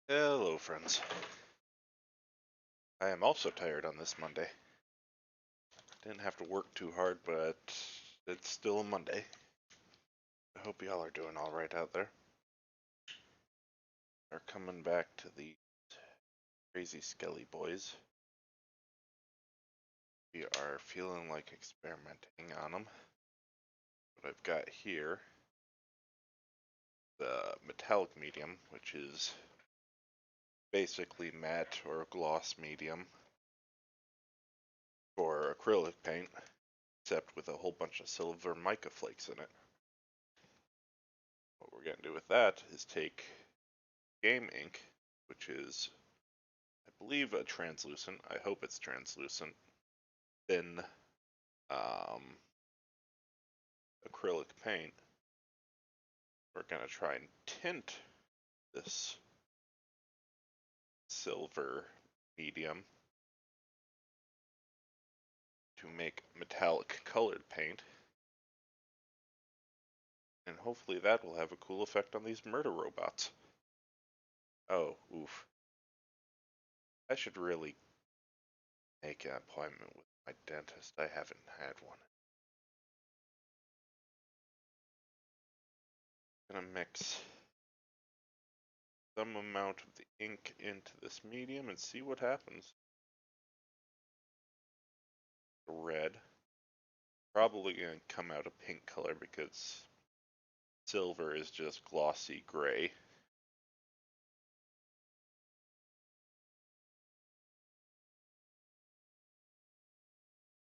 Hello, friends. I am also tired on this Monday. Didn't have to work too hard, but it's still a Monday. I hope y'all are doing alright out there. Are coming back to the crazy Skelly boys. We are feeling like experimenting on them. What I've got here, the metallic medium, which is basically matte or gloss medium for acrylic paint, except with a whole bunch of silver mica flakes in it. What we're going to do with that is take game ink, which is, I believe, a translucent. I hope it's translucent. Thin acrylic paint. We're going to try and tint this silver medium to make metallic colored paint. And hopefully that will have a cool effect on these murder robots. Oh, oof. I should really make an appointment with my dentist. I haven't had one. I'm gonna mix some amount of the ink into this medium and see what happens. Red. Probably gonna come out a pink color because silver is just glossy gray.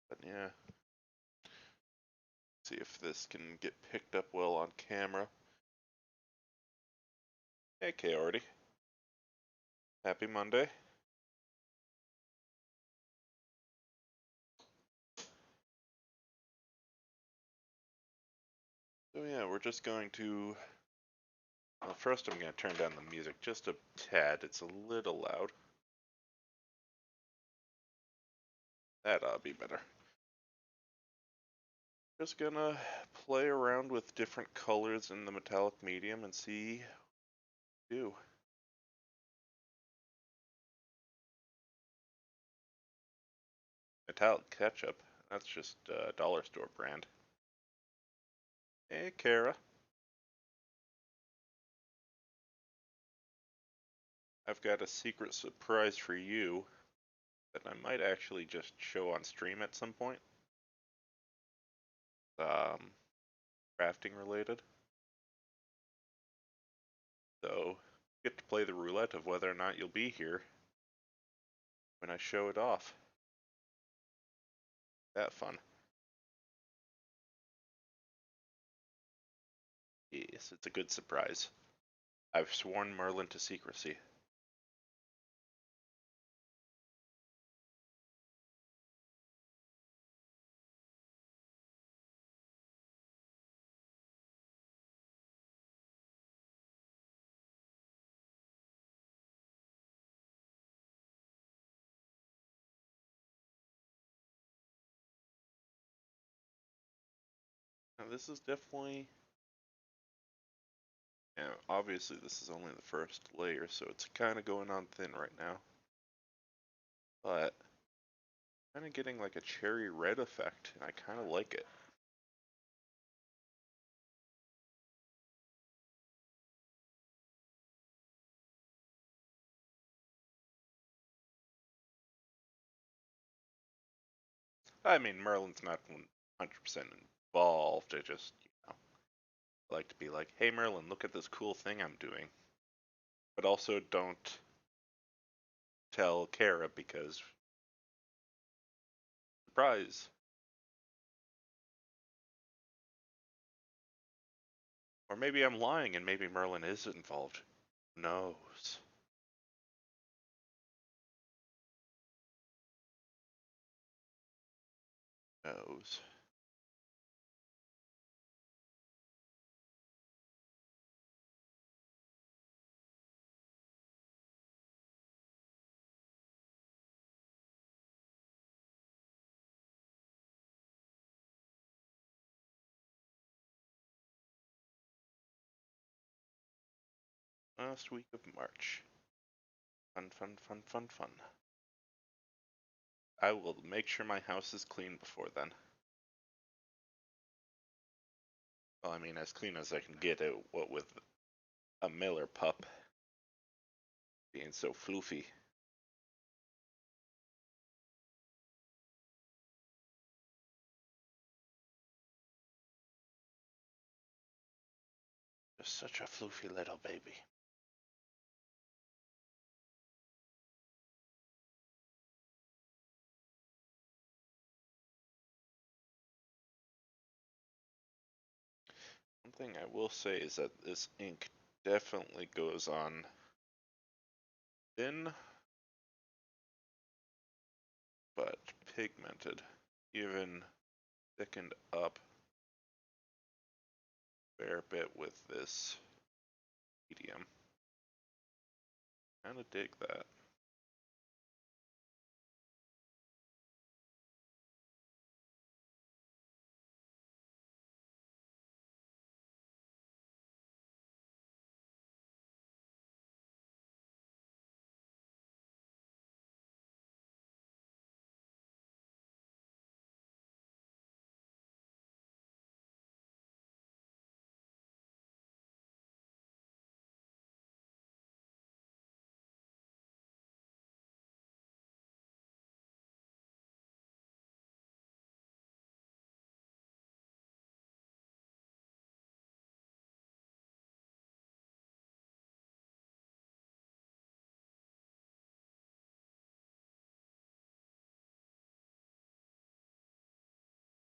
But yeah, see if this can get picked up well on camera. Hey, Coyote. Happy Monday. So yeah, we're just going to. Well, first I'm going to turn down the music just a tad. It's a little loud. That ought to be better. Just gonna play around with different colors in the metallic medium and see what we do. Metallic ketchup. That's just a dollar store brand. Hey, Kara. I've got a secret surprise for you that I might actually just show on stream at some point. Um, Crafting related. So, you get to play the roulette of whether or not you'll be here when I show it off. That fun. Yes, it's a good surprise. I've sworn Merlin to secrecy. Now this is definitely, obviously this is only the first layer, so it's kind of going on thin right now. But, kind of getting like a cherry red effect, and I kind of like it. I mean, Merlin's not 100% involved, I just, like to be like, hey Merlin, look at this cool thing I'm doing. But also don't tell Kara because, surprise. Or maybe I'm lying and maybe Merlin is involved. Who knows? Knows. Last week of March. Fun, fun, fun, fun, fun. I will make sure my house is clean before then. Well, I mean, as clean as I can get it, what with a Miller pup being so floofy. Just such a floofy little baby. One thing I will say is that this ink definitely goes on thin, but pigmented. Even thickened up a fair bit with this medium. Kinda dig that.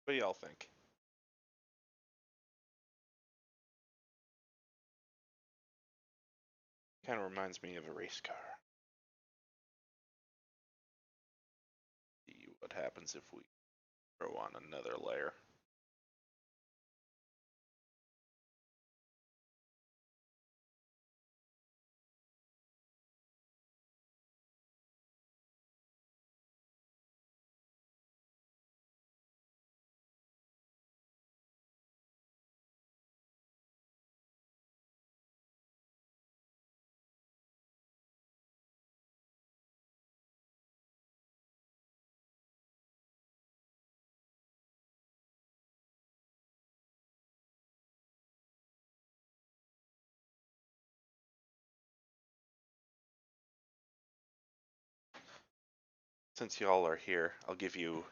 What do y'all think? Kinda reminds me of a race car. See what happens if we throw on another layer. Since y'all are here, I'll give you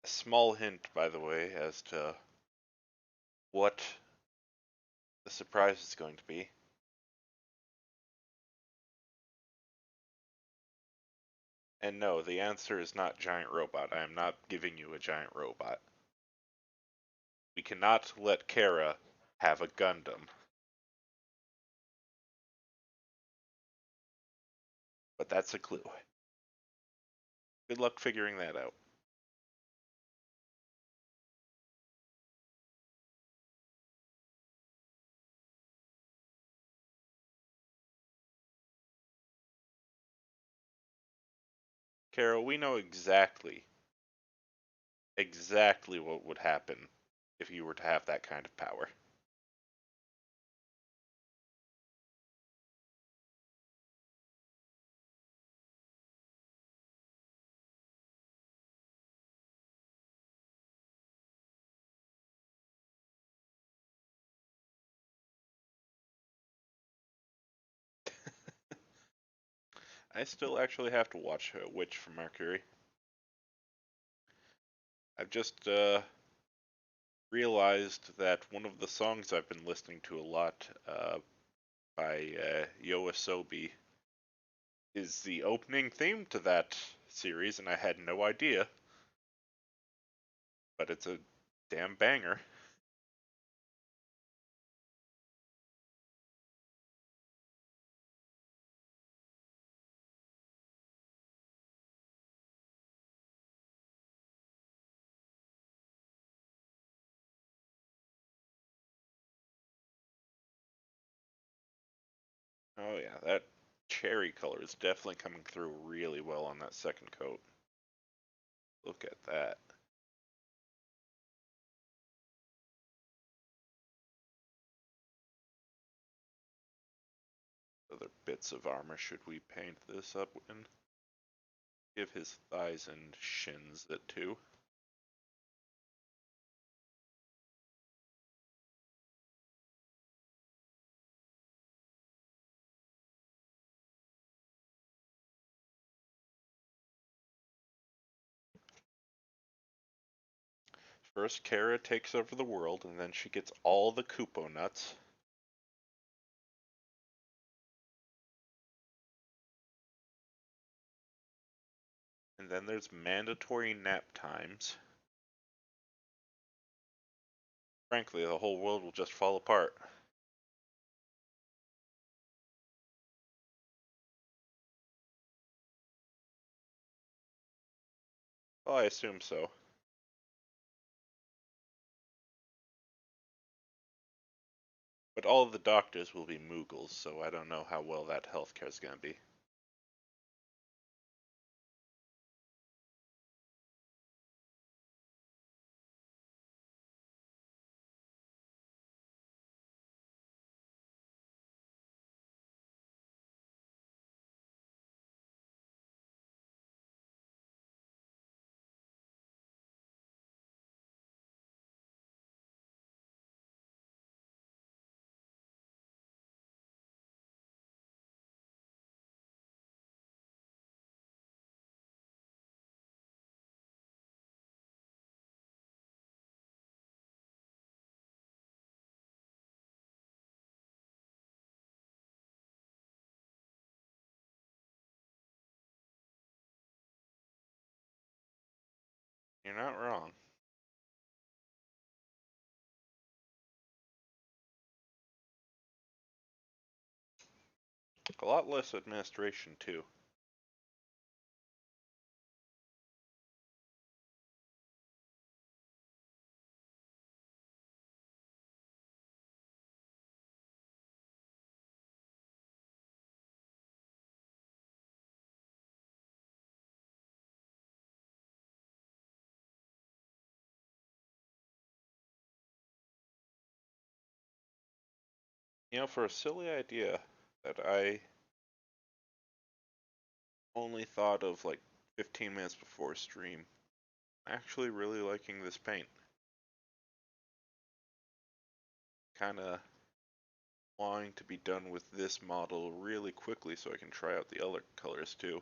a small hint, by the way, as to what the surprise is going to be. And no, the answer is not giant robot. I am not giving you a giant robot. We cannot let Kara have a Gundam. But that's a clue. Good luck figuring that out. Kara, we know exactly what would happen if you were to have that kind of power. I still actually have to watch Witch from Mercury. I've just realized that one of the songs I've been listening to a lot by Yoasobi is the opening theme to that series, and I had no idea. But it's a damn banger. Oh yeah, that cherry color is definitely coming through really well on that second coat. Look at that. So they're bits of armor should we paint this up in? Give his thighs and shins it too. First, Kara takes over the world, and then she gets all the Kupo nuts. And then there's mandatory nap times. Frankly, the whole world will just fall apart. Well, I assume so. But all of the doctors will be Moogles, so I don't know how well that healthcare is going to be. You're not wrong. A lot less administration, too. You know, for a silly idea that I only thought of like 15 minutes before stream, I'm actually really liking this paint. Kinda wanting to be done with this model really quickly so I can try out the other colors too.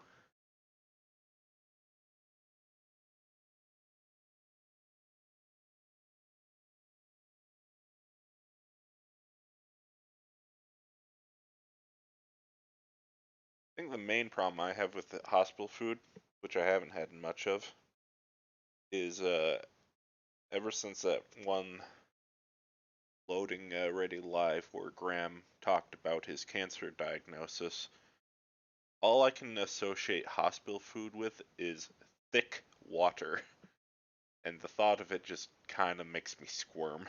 I think the main problem I have with the hospital food, which I haven't had much of, is ever since that one loading ready live where Graham talked about his cancer diagnosis, all I can associate hospital food with is thick water, and the thought of it just kind of makes me squirm.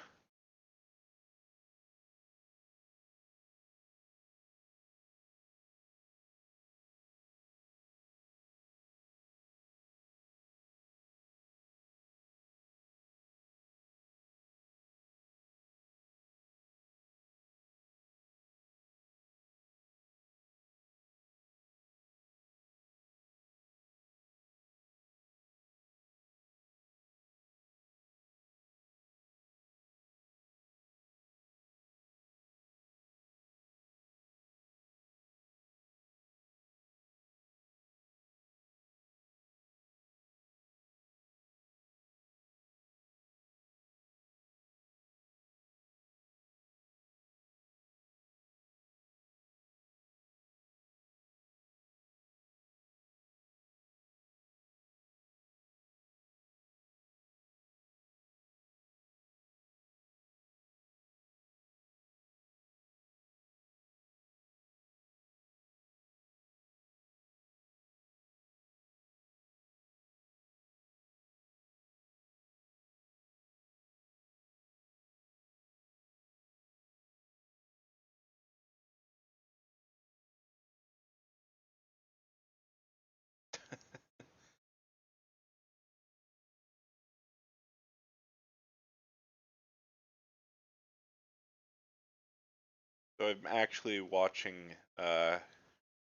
So I'm actually watching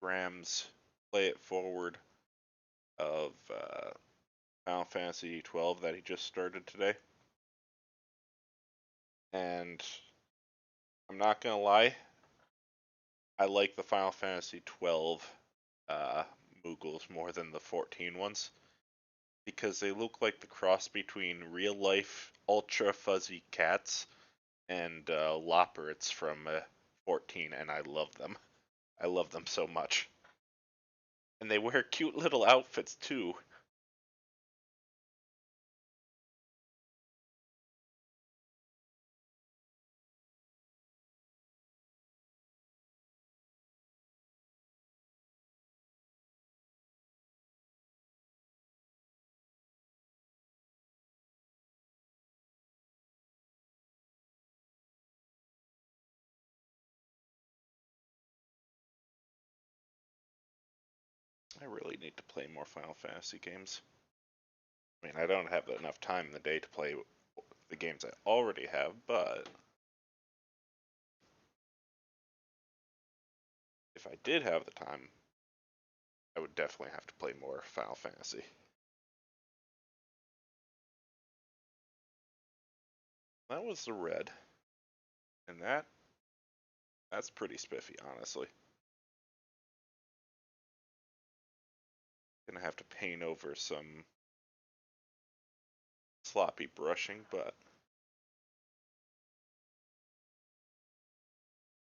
Graham's Play It Forward of Final Fantasy 12 that he just started today. And I'm not gonna lie, I like the Final Fantasy 12 Moogles more than the 14 ones because they look like the cross between real life ultra fuzzy cats and Loppers from 14, and I love them. I love them so much. And they wear cute little outfits too. I really need to play more Final Fantasy games. I mean, I don't have enough time in the day to play the games I already have, but if I did have the time, I would definitely have to play more Final Fantasy. That was the red, and that's pretty spiffy, honestly. Gonna have to paint over some sloppy brushing, but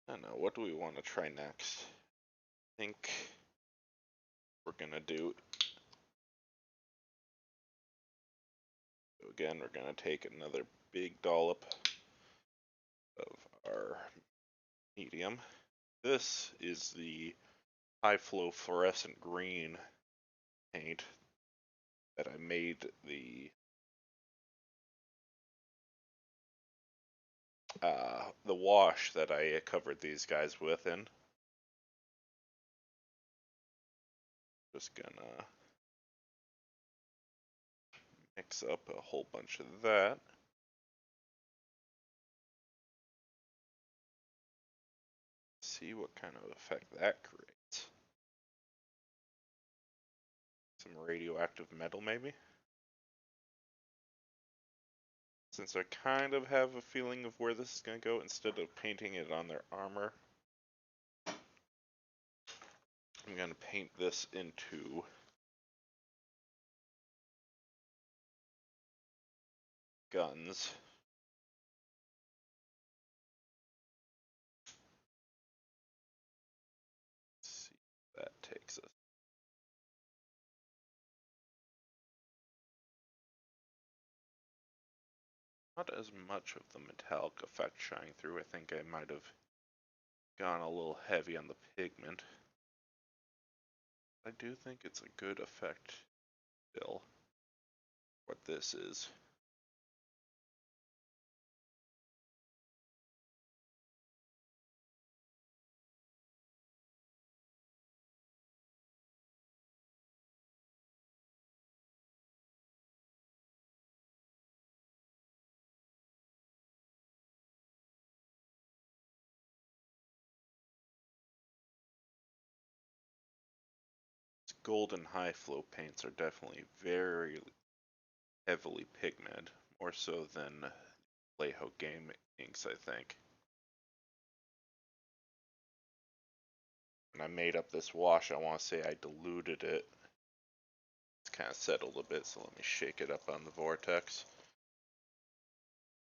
I don't know. What do we want to try next? I think we're gonna do again. We're gonna take another big dollop of our medium. This is the high flow fluorescent green paint that I made the wash that I covered these guys with in. Just gonna mix up a whole bunch of that. See what kind of effect that creates. Some radioactive metal, maybe? Since I kind of have a feeling of where this is going to go, instead of painting it on their armor, I'm going to paint this into guns. Let's see where that takes us. Not as much of the metallic effect shining through. I think I might have gone a little heavy on the pigment. I do think it's a good effect still, what this is. Golden high flow paints are definitely very heavily pigmented, more so than Leho Game inks, I think. When I made up this wash, I want to say I diluted it. It's kind of settled a bit, so let me shake it up on the vortex.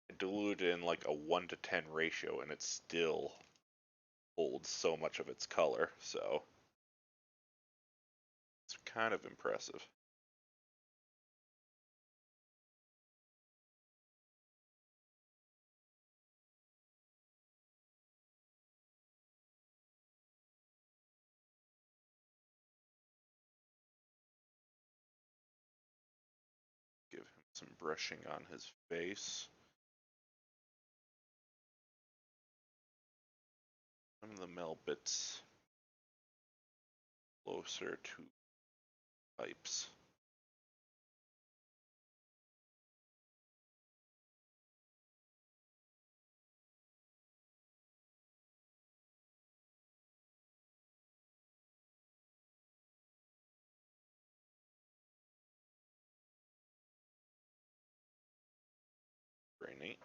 I diluted it in like a 1 to 10 ratio, and it still holds so much of its color, so it's kind of impressive. Give him some brushing on his face. Some of the mel bits closer to pipes. neat.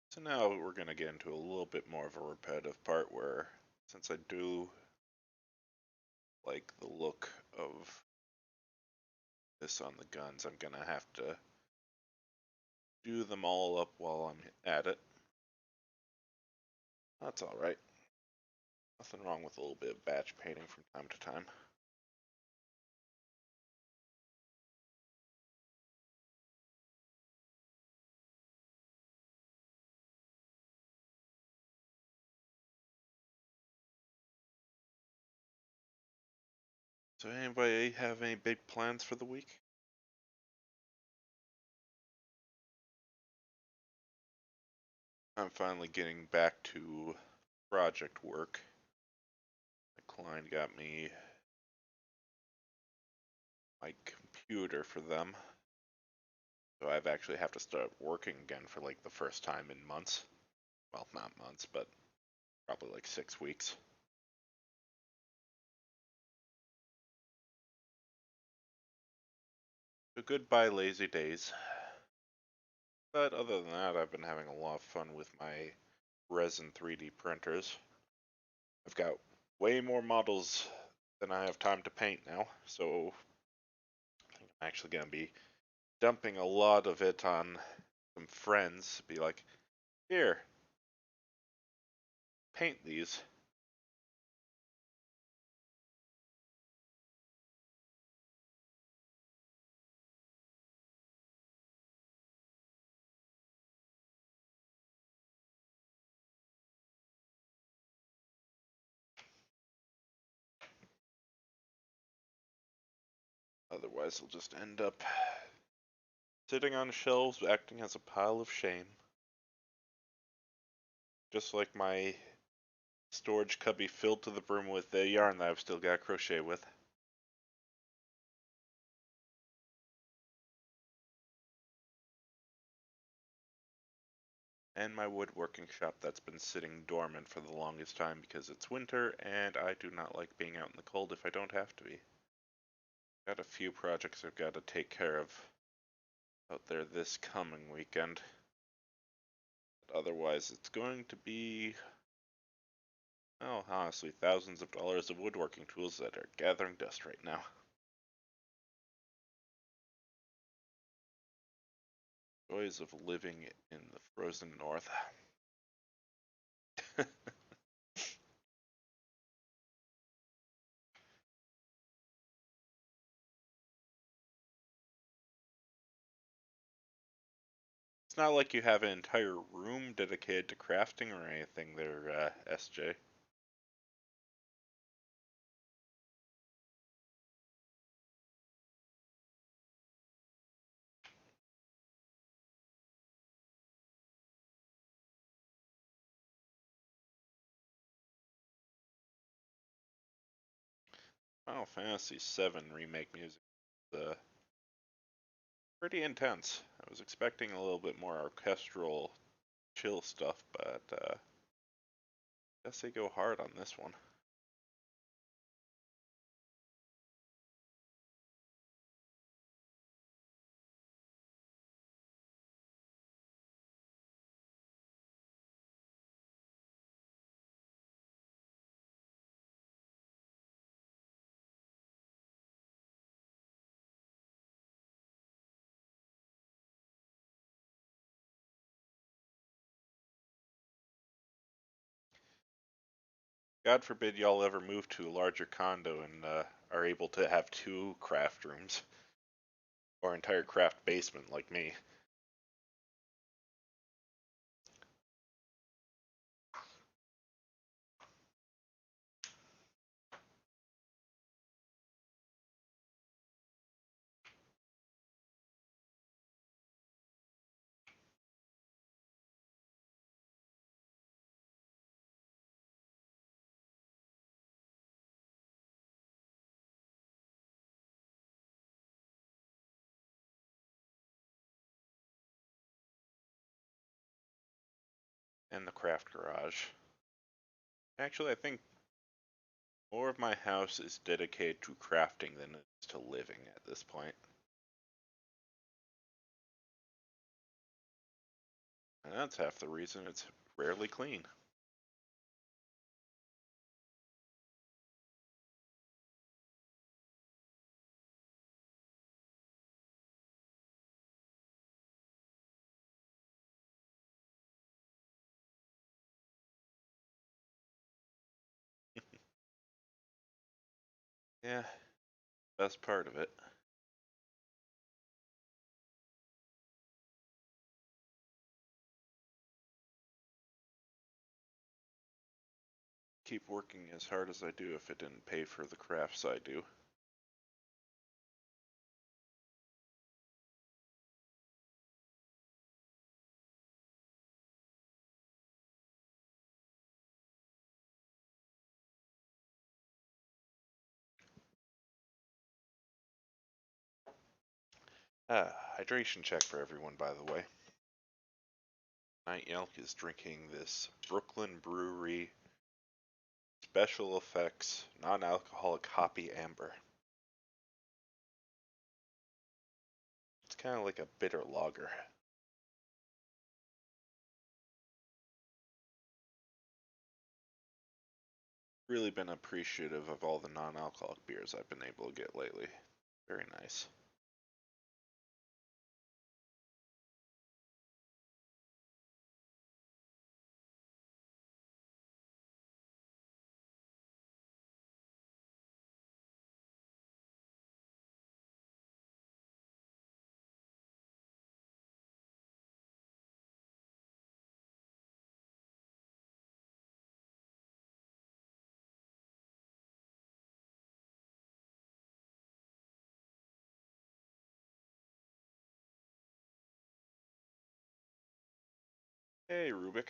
So now we're going to get into a little bit more of a repetitive part where, since I do like the look of this on the guns, I'm going to have to do them all up while I'm at it. That's alright. Nothing wrong with a little bit of batch painting from time to time. So anybody have any big plans for the week? I'm finally getting back to project work. My client got me my computer for them. So I've actually have to start working again for like the first time in months. Well, not months, but probably like 6 weeks. So goodbye lazy days. But other than that, I've been having a lot of fun with my resin 3D printers. I've got way more models than I have time to paint now, so I think I'm actually going to be dumping a lot of it on some friends. Be like, here, paint these. Otherwise, they'll just end up sitting on shelves acting as a pile of shame. Just like my storage cubby filled to the brim with the yarn that I've still got crochet with. And my woodworking shop that's been sitting dormant for the longest time because it's winter and I do not like being out in the cold if I don't have to be. Got a few projects I've got to take care of out there this coming weekend. But otherwise, it's going to be, oh, honestly, thousands of dollars of woodworking tools that are gathering dust right now. Joys of living in the frozen north. It's not like you have an entire room dedicated to crafting or anything there, SJ. Final Fantasy VII Remake music is pretty intense. I was expecting a little bit more orchestral, chill stuff, but I guess they go hard on this one. God forbid y'all ever move to a larger condo and are able to have two craft rooms or entire craft basement like me. and the craft garage. Actually, I think more of my house is dedicated to crafting than it is to living at this point. And that's half the reason it's rarely clean. Yeah, best part of it. Keep working as hard as I do if it didn't pay for the crafts I do. Hydration check for everyone, by the way. Night Yelk is drinking this Brooklyn Brewery Special Effects non-alcoholic hoppy amber. It's kind of like a bitter lager. Really been appreciative of all the non-alcoholic beers I've been able to get lately. Very nice. Hey Rubik,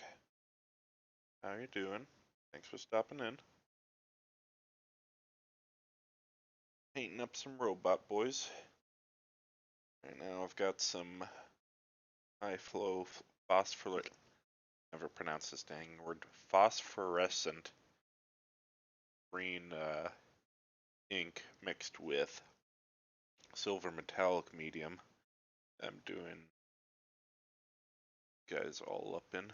how you doing? Thanks for stopping in. Painting up some robot boys. Right now I've got some high flow phosphorus. Never pronounce this dang word. Phosphorescent green ink mixed with silver metallic medium. I'm doing guys all up in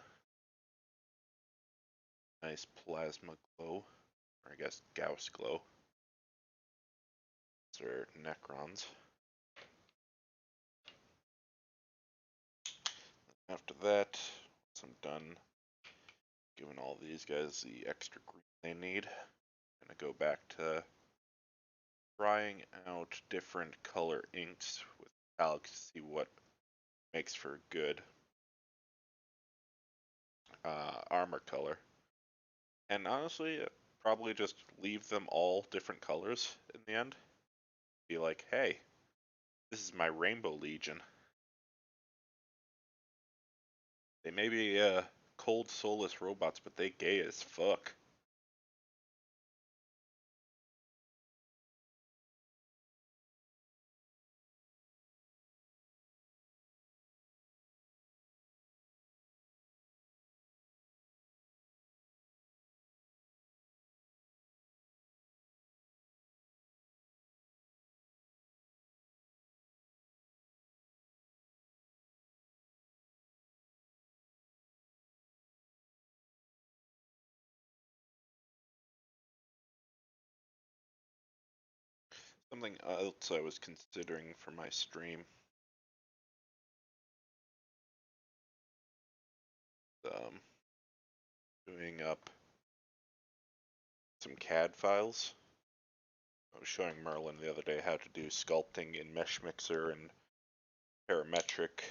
nice plasma glow, or I guess Gauss glow. These are Necrons. After that, once I'm done giving all these guys the extra green they need, I'm gonna go back to trying out different color inks with metallics to see what makes for good armor color. And honestly, probably just leave them all different colors in the end. Be like, hey, this is my Rainbow Legion. They may be cold, soulless robots, but they gay as fuck. Something else I was considering for my stream, um, doing up some CAD files. I was showing Merlin the other day how to do sculpting in Mesh Mixer and parametric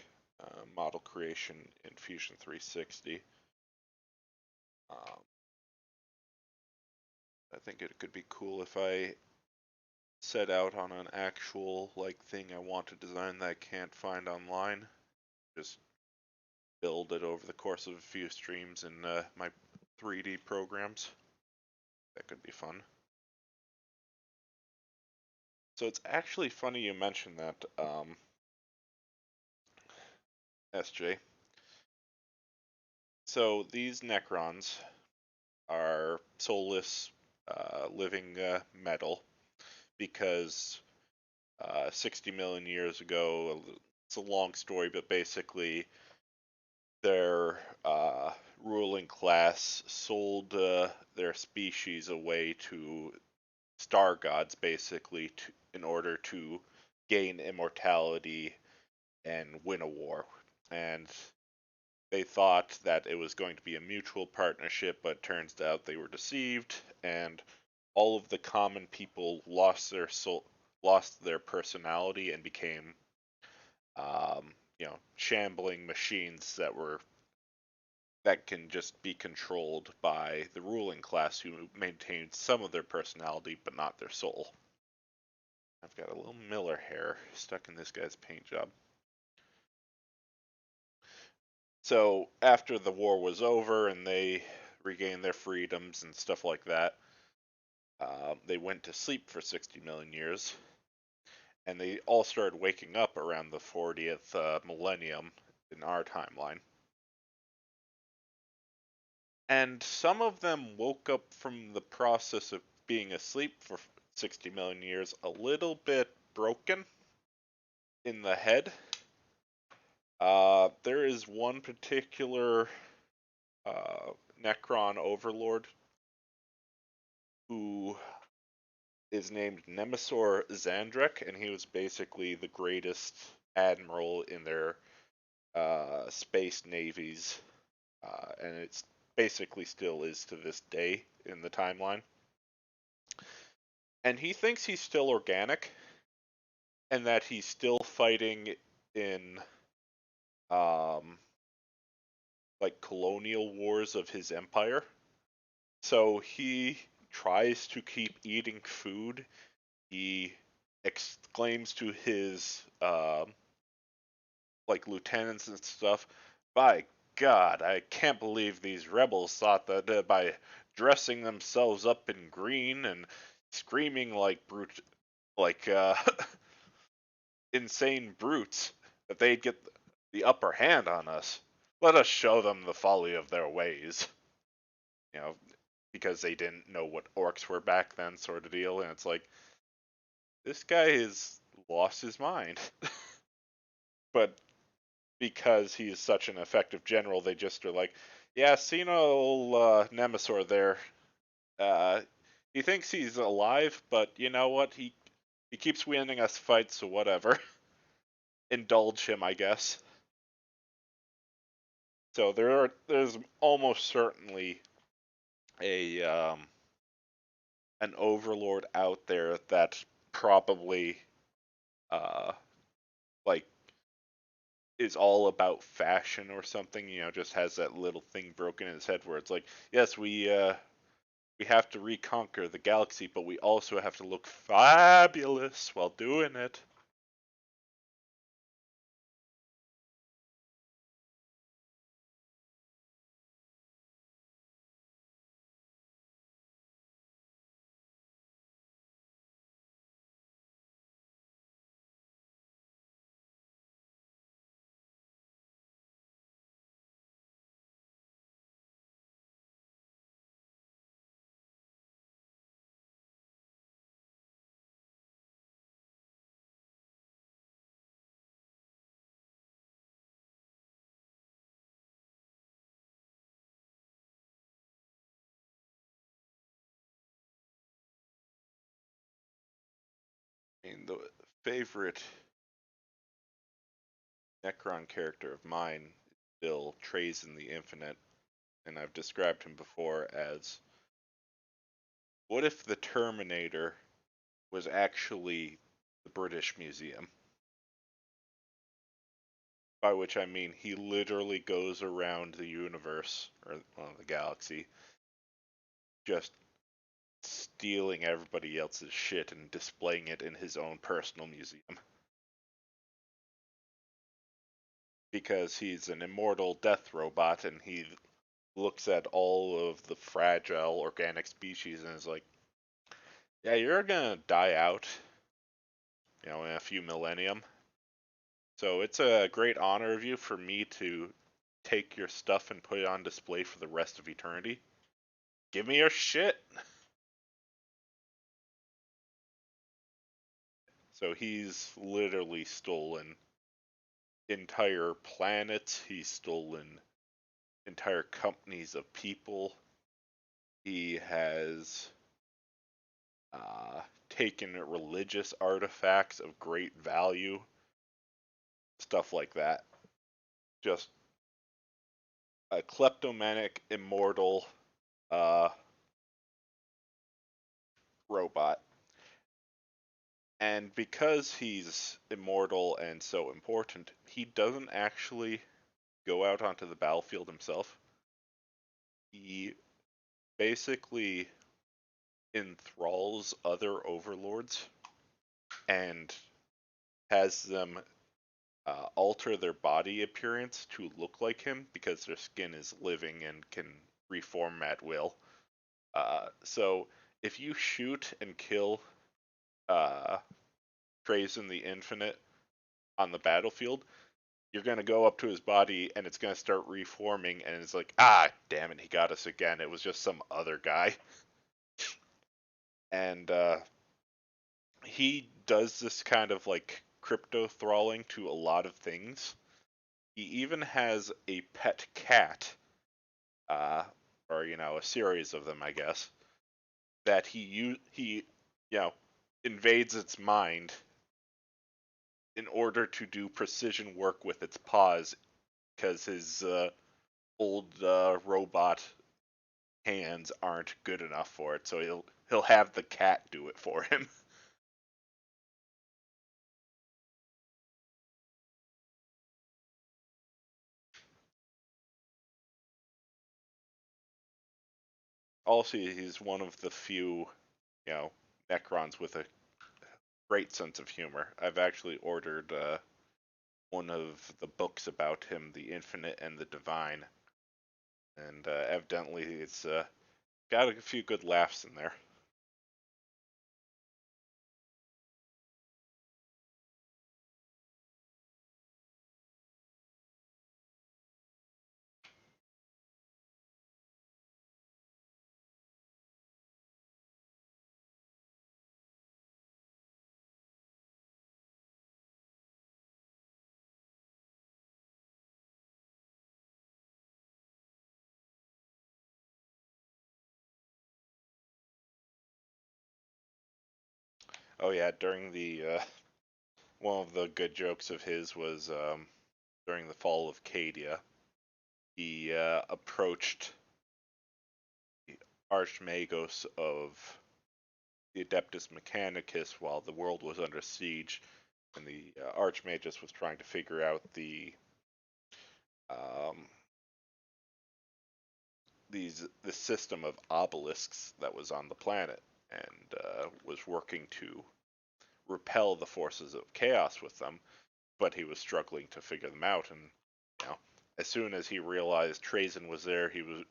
model creation in Fusion 360. Um, I think it could be cool if I set out on an actual like thing I want to design that I can't find online. Just build it over the course of a few streams in my 3D programs. That could be fun. So it's actually funny you mentioned that, SJ. So these Necrons are soulless, living metal because 60 million years ago, it's a long story, but basically their ruling class sold their species away to star gods, basically, in order to gain immortality and win a war. And they thought that it was going to be a mutual partnership, but turns out they were deceived, and all of the common people lost their soul, lost their personality, and became, shambling machines that can just be controlled by the ruling class, who maintains some of their personality but not their soul. I've got a little Miller hair stuck in this guy's paint job. So after the war was over and they regained their freedoms and stuff like that, they went to sleep for 60 million years, and they all started waking up around the 40th millennium in our timeline. And some of them woke up from the process of being asleep for 60 million years a little bit broken in the head. There is one particular Necron overlord who is named Nemesor Zandrek, and he was basically the greatest admiral in their space navies, and it's basically still is to this day in the timeline. And he thinks he's still organic, and that he's still fighting in um, like colonial wars of his empire. So he tries to keep eating food. He exclaims to his like lieutenants and stuff, "By God, I can't believe these rebels thought that by dressing themselves up in green and screaming like like insane brutes, that they'd get the upper hand on us. Let us show them the folly of their ways." You know, because they didn't know what orcs were back then, sort of deal. And it's like, this guy has lost his mind. But because he's such an effective general, they just are like, yeah, see no Nemesor there. Uh, he thinks he's alive, but you know what? He keeps winning us fights, so whatever. Indulge him, I guess. So there's almost certainly a an overlord out there that probably uh like is all about fashion or something, just has that little thing broken in his head where it's like, yes, we have to reconquer the galaxy, but we also have to look fabulous while doing it. I mean, the favorite Necron character of mine is still Trazen the Infinite, and I've described him before as, what if the Terminator was actually the British Museum? By which I mean he literally goes around the universe, or well, the galaxy, just stealing everybody else's shit and displaying it in his own personal museum. Because he's an immortal death robot and he looks at all of the fragile organic species and is like, yeah, you're gonna die out, in a few millennium. So it's a great honor of you for me to take your stuff and put it on display for the rest of eternity. Give me your shit. So he's literally stolen entire planets. He's stolen entire companies of people. He has taken religious artifacts of great value, stuff like that. Just a kleptomanic, immortal robot. And because he's immortal and so important, he doesn't actually go out onto the battlefield himself. He basically enthralls other overlords and has them alter their body appearance to look like him because their skin is living and can reform at will. So if you shoot and kill Trazen the Infinite on the battlefield, you're going to go up to his body and it's going to start reforming, and it's like, ah, damn it, he got us again. It was just some other guy. And he does this kind of like crypto thralling to a lot of things. He even has a pet cat, or a series of them, I guess, that he invades its mind in order to do precision work with its paws, because his old robot hands aren't good enough for it. So he'll have the cat do it for him. Also, he's one of the few, Necrons with a great sense of humor. I've actually ordered one of the books about him, The Infinite and the Divine, and evidently it's got a few good laughs in there. Oh yeah, during the one of the good jokes of his was during the fall of Cadia, he approached the Archmagos of the Adeptus Mechanicus while the world was under siege, and the Archmagus was trying to figure out um, the system of obelisks that was on the planet, and was working to repel the forces of chaos with them, but he was struggling to figure them out. And as soon as he realized Trazen was there, he was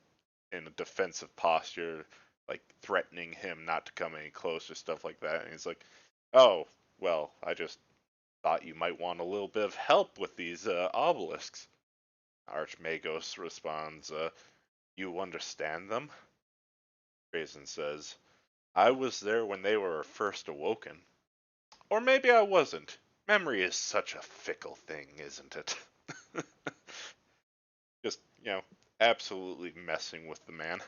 in a defensive posture, like threatening him not to come any closer, stuff like that. And he's like, "Oh, well, I just thought you might want a little bit of help with these obelisks." Archmagos responds, "You understand them?" Trazen says, "I was there when they were first awoken. Or maybe I wasn't. Memory is such a fickle thing, isn't it?" Just, absolutely messing with the man.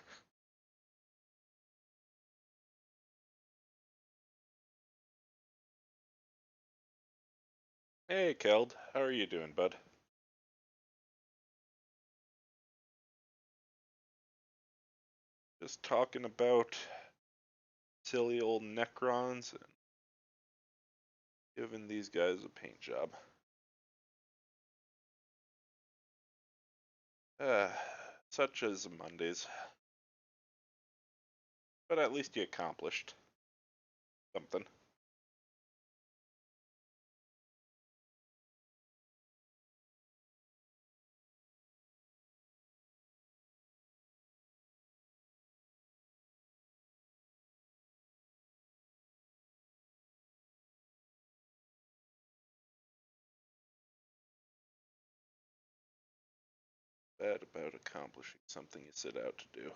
Hey, Keld, how are you doing, bud? Just talking about silly old Necrons and giving these guys a paint job. Uh, Such as Mondays. But at least you accomplished something. bad about accomplishing something you set out to do.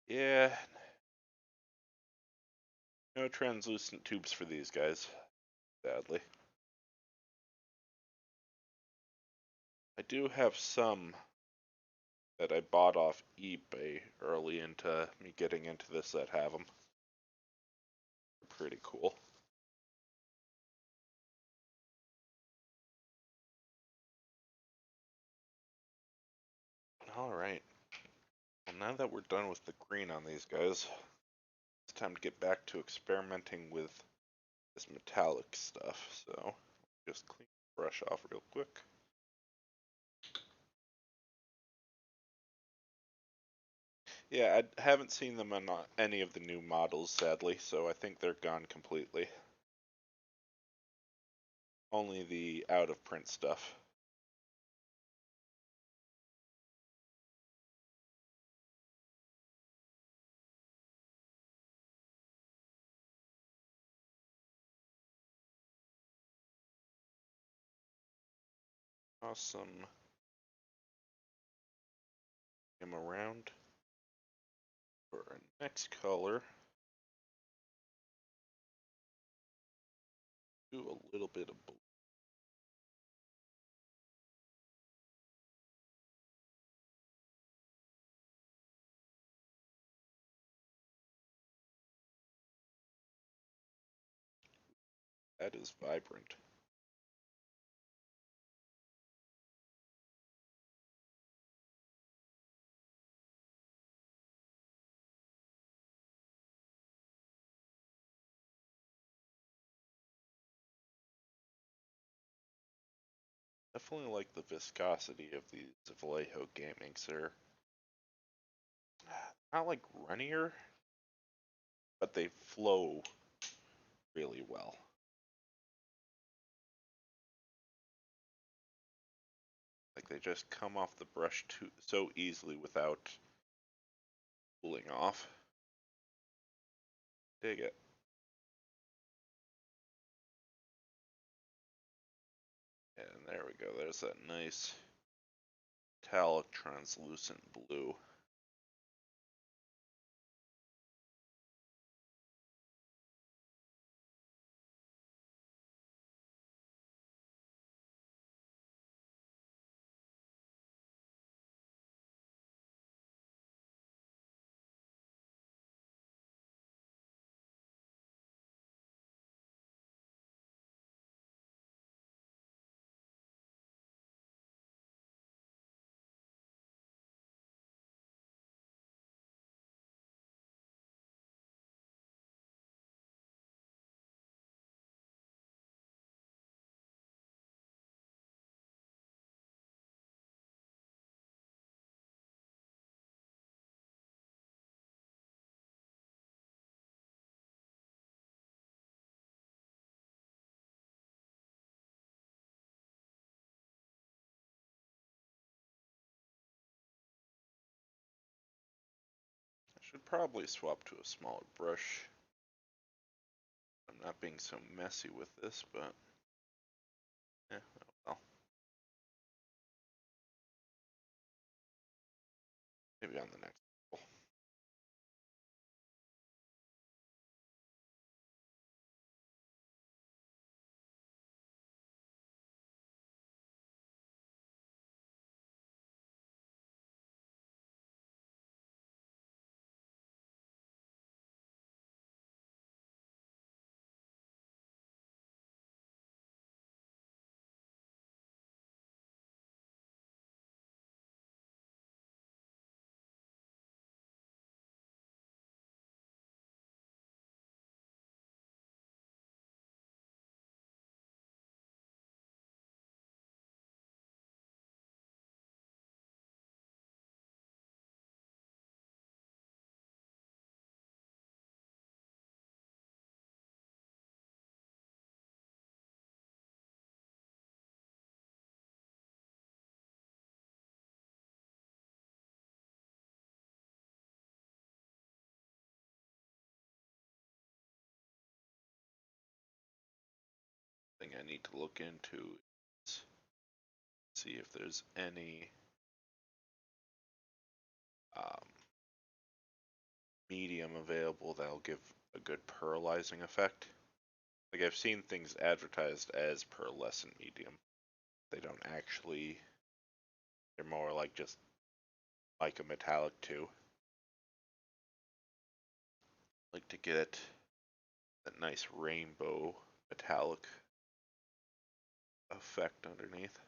Yeah, no translucent tubes for these guys, sadly. I do have some that I bought off eBay early into me getting into this that have them. They're pretty cool. Alright, well now that we're done with the green on these guys, it's time to get back to experimenting with this metallic stuff. So, just clean the brush off real quick. Yeah, I haven't seen them on any of the new models, sadly, so I think they're gone completely. Only the out of print stuff. Awesome. Him around for our next color. Do a little bit of blue. That is vibrant. Definitely like the viscosity of these Vallejo Gamings. They're not like runnier, but they flow really well. Like they just come off the brush so easily without cooling off. Dig it. And there we go. There's that nice metallic translucent blue. I should probably swap to a smaller brush. I'm not being so messy with this, but oh well. Maybe on the next level. I need to look into is see if there's any um, medium available that'll give a good pearlizing effect. Like I've seen things advertised as pearlescent medium. They don't actually. They're more like just like a metallic too. Like to get that nice rainbow metallic effect underneath.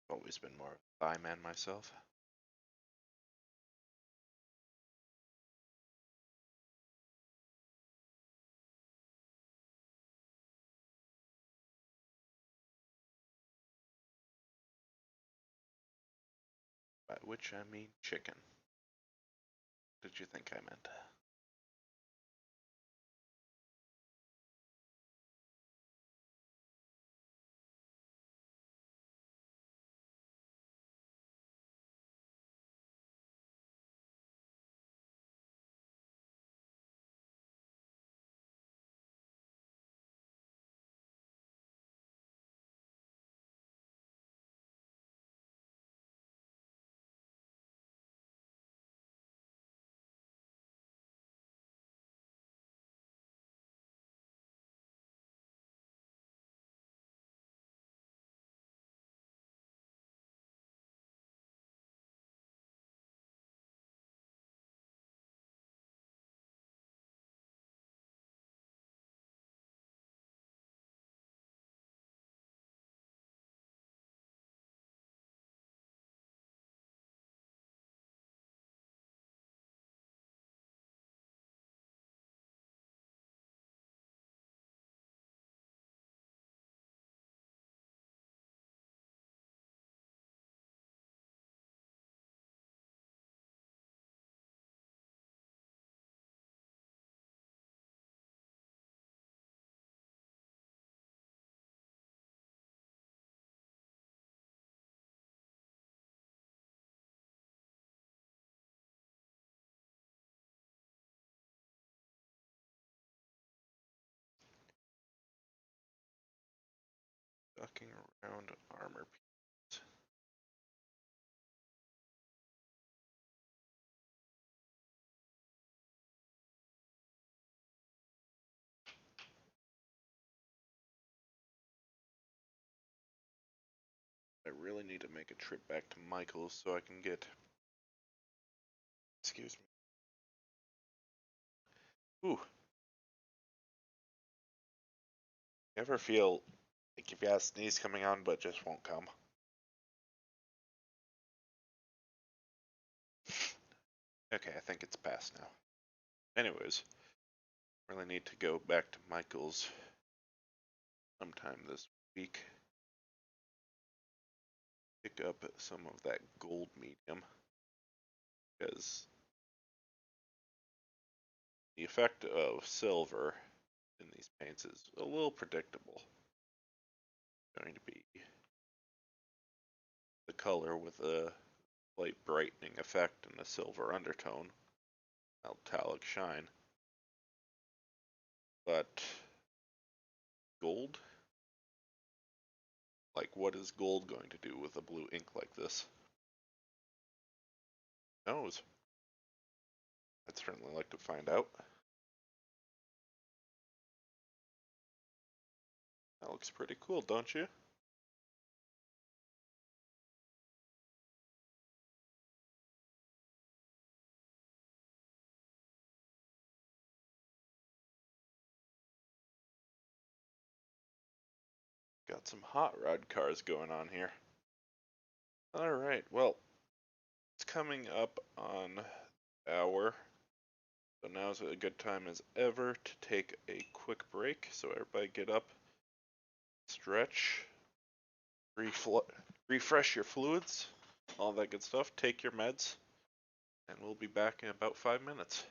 Always been more of a thigh man myself. By which I mean chicken. What did you think I meant? Ducking around armor piece. I really need to make a trip back to Michael's so I can get. Excuse me. Ooh. You ever feel like you've got a sneeze coming on but just won't come? Okay, I think it's past now. Anyways, really need to go back to Michael's sometime this week. Pick up some of that gold medium because the effect of silver in these paints is a little predictable. It's going to be the color with a light brightening effect and a silver undertone, metallic shine. But gold? Like, what is gold going to do with a blue ink like this? Who knows? I'd certainly like to find out. That looks pretty cool, don't you? Got some hot rod cars going on here. Alright, well, it's coming up on hour. So now's a good time as ever to take a quick break. So everybody get up, stretch, refresh your fluids, all that good stuff. Take your meds, and we'll be back in about 5 minutes.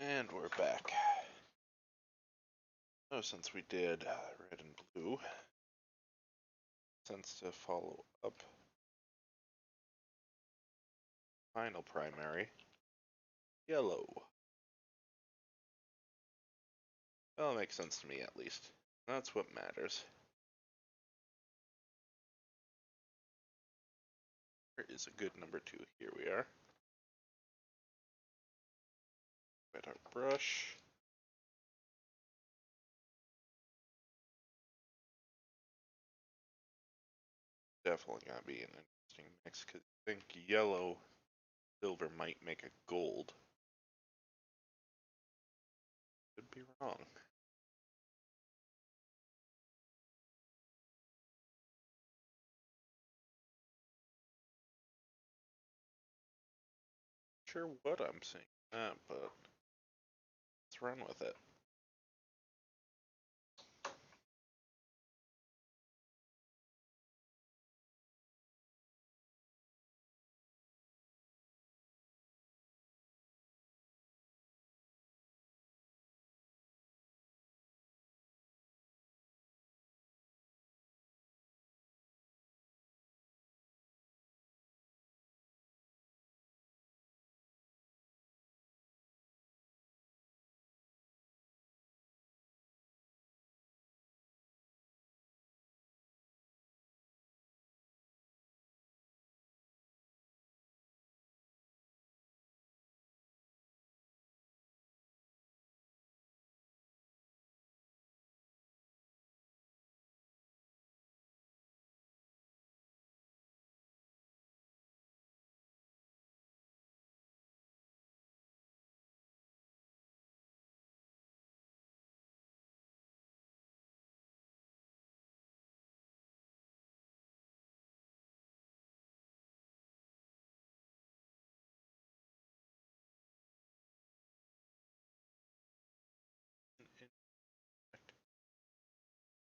And we're back. So since we did red and blue, since to follow up final primary, yellow. That'll make sense to me at least. That's what matters. There is a good number 2. Here we are. Wet our brush. Definitely gonna be an interesting mix because I think yellow silver might make a gold. Could be wrong. Sure what I'm seeing that, but let's run with it.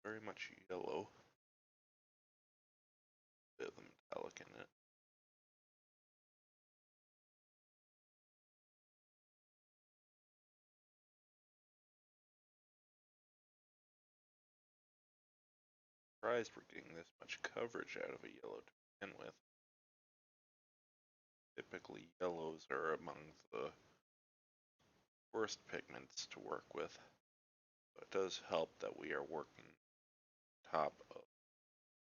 Very much yellow. Bit of the metallic in it. Surprised we're getting this much coverage out of a yellow to begin with. Typically, yellows are among the worst pigments to work with. So it does help that we are working top of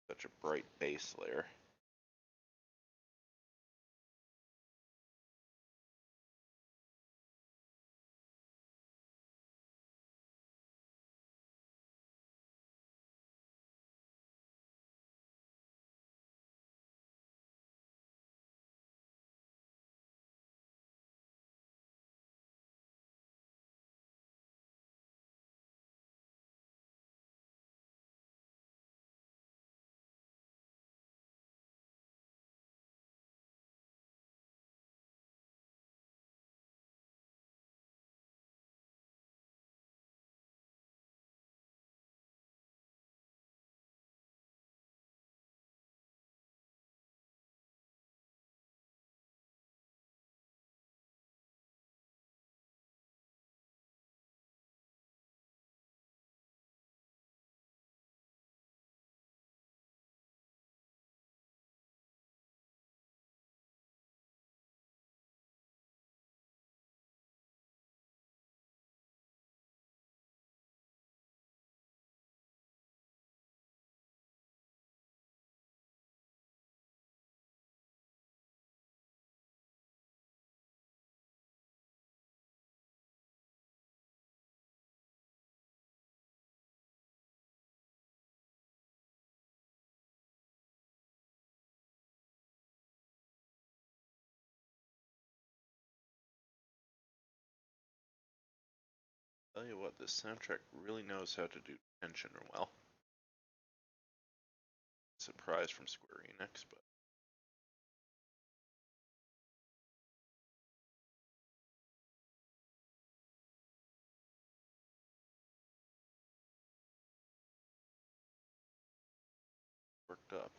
such a bright base layer. Tell you what, this soundtrack really knows how to do tension well. Surprise from Square Enix, but worked up.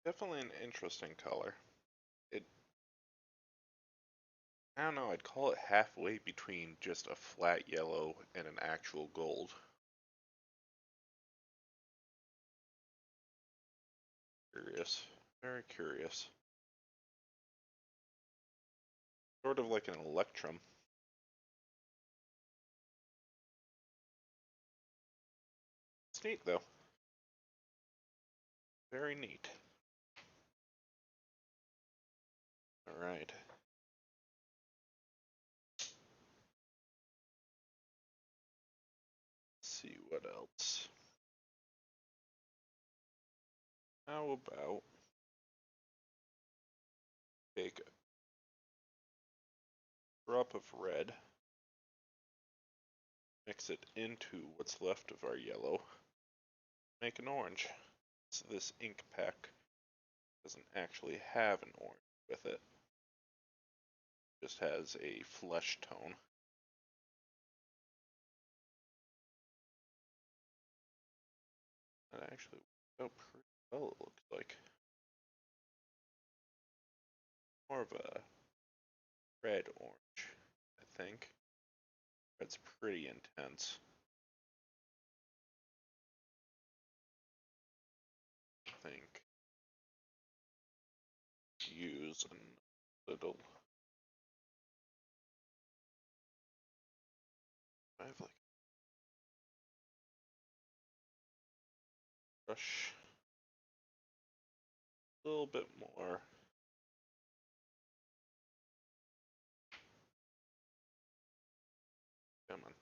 Definitely an interesting color. It, I don't know, I'd call it halfway between just a flat yellow and an actual gold. Curious. Very curious. Sort of like an electrum. It's neat though. Very neat. Alright. See what else. How about take a drop of red, mix it into what's left of our yellow, make an orange. So this ink pack doesn't actually have an orange with it. It just has a flesh tone. That actually works out pretty well, it looks like. More of a red orange, I think. Red's pretty intense. I think use a little. I have like a brush, a little bit more. Come on.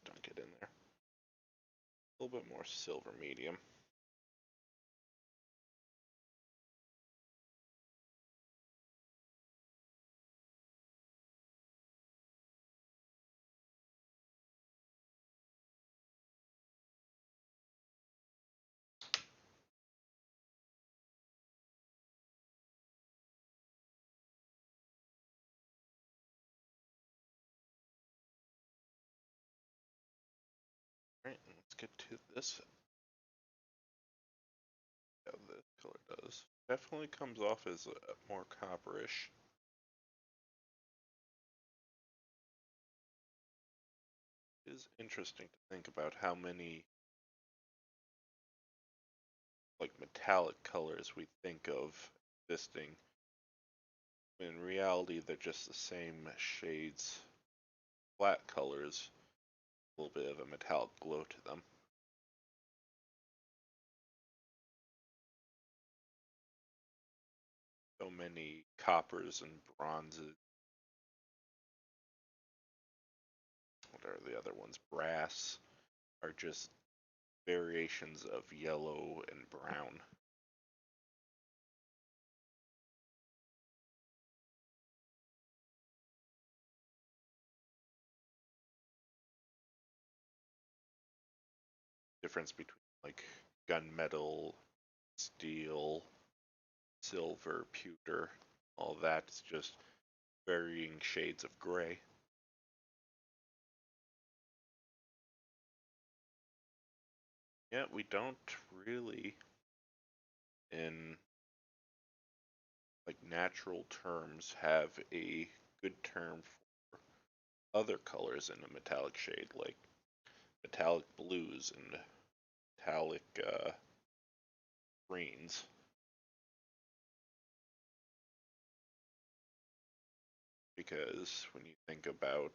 Dunk it in there. A little bit more silver medium. Alright, let's get to this. How this color does. Definitely comes off as a more copperish. It is interesting to think about how many like metallic colors we think of existing. In reality, they're just the same shades, flat colors, a little bit of a metallic glow to them. So many coppers and bronzes. What are the other ones? Brass are just variations of yellow and brown. Difference between like gunmetal, steel, silver, pewter, all that's just varying shades of gray. Yeah, we don't really, in like natural terms, have a good term for other colors in a metallic shade, like metallic blues and metallic greens. Because when you think about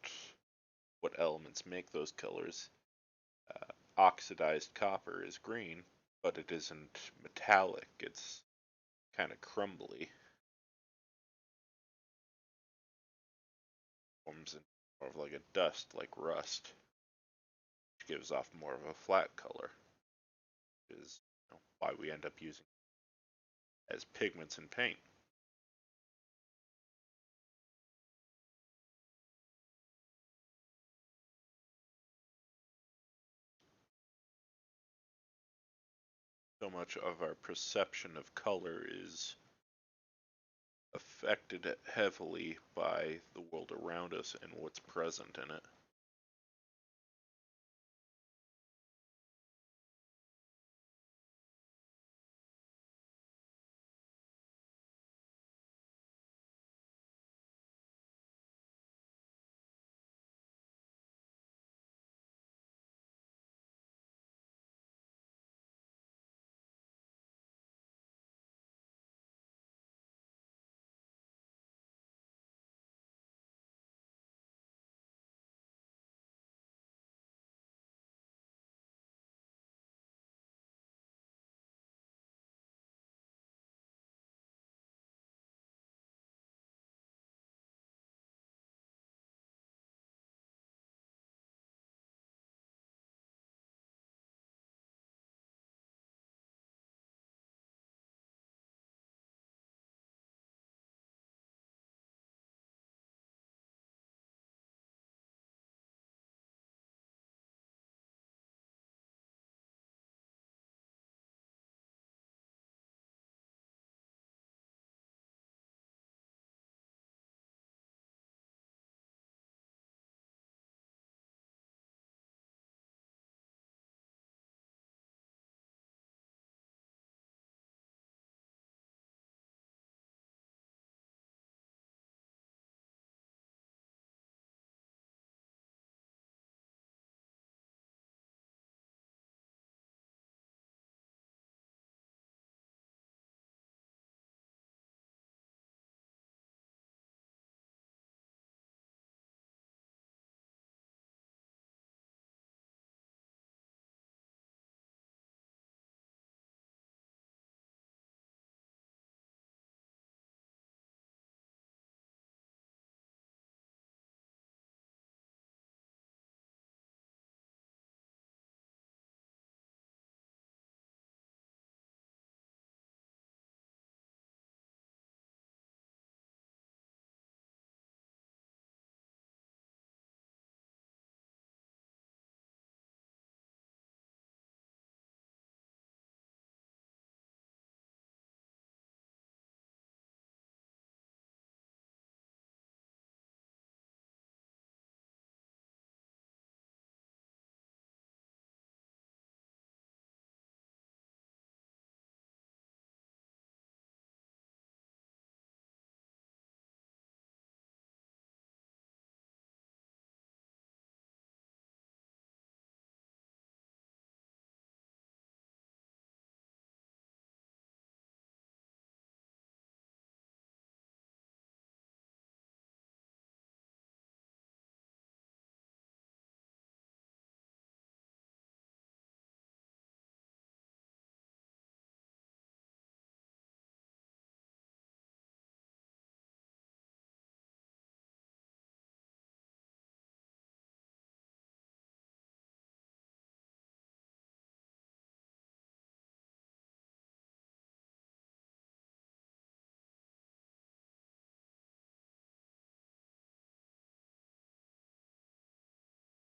what elements make those colors, oxidized copper is green, but it isn't metallic. It's kind of crumbly. Forms in more of like a dust, like rust, which gives off more of a flat color. Which is why we end up using it as pigments in paint. So much of our perception of color is affected heavily by the world around us and what's present in it.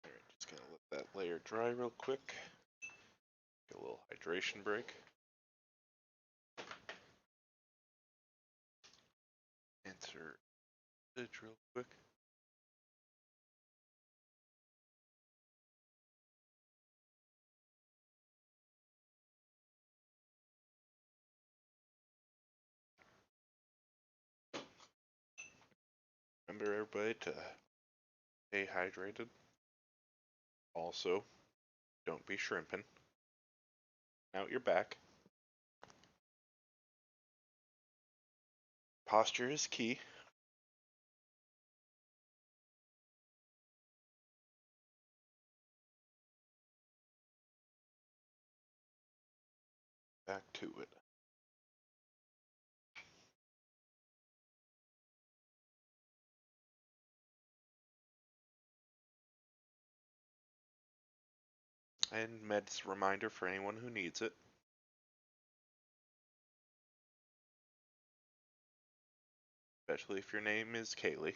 Alright, just gonna let that layer dry real quick. Get a little hydration break. Insert it real quick. Remember everybody to stay hydrated. Also, don't be shrimping. Out your back. Posture is key. Back to it. And meds reminder for anyone who needs it. Especially if your name is Kaylee.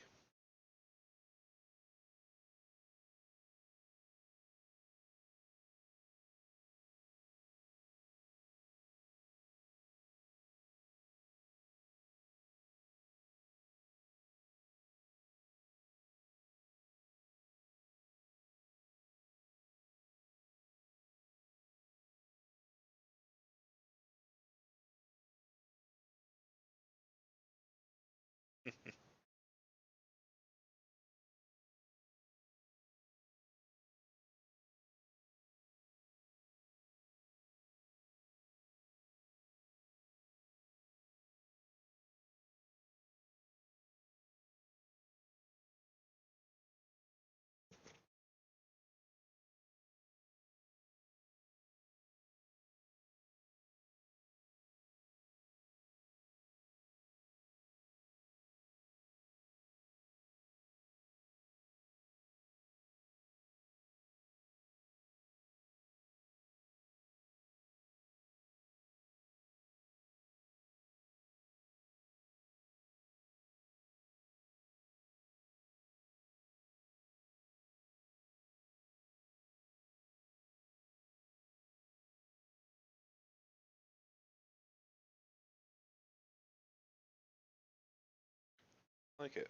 like it.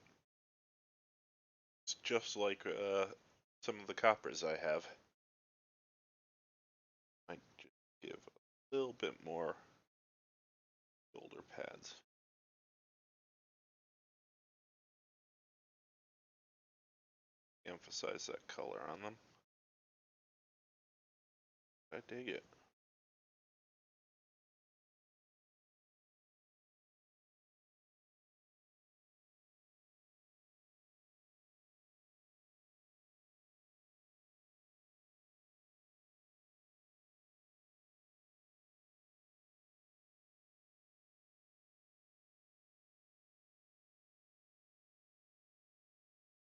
It's just like some of the coppers I have. I just give a little bit more shoulder pads. Emphasize that color on them. I dig it.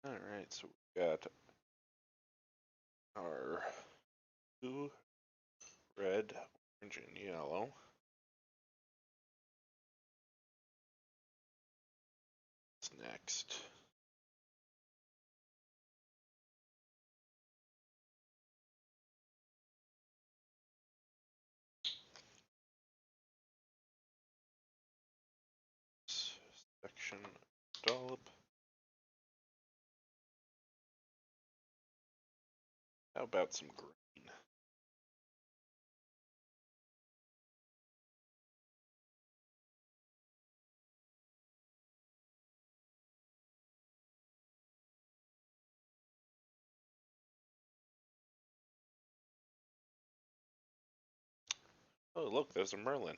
Alright, so we got our blue, red, orange, and yellow. What's next? Section dollop. How about some green? Oh, look, there's a Merlin.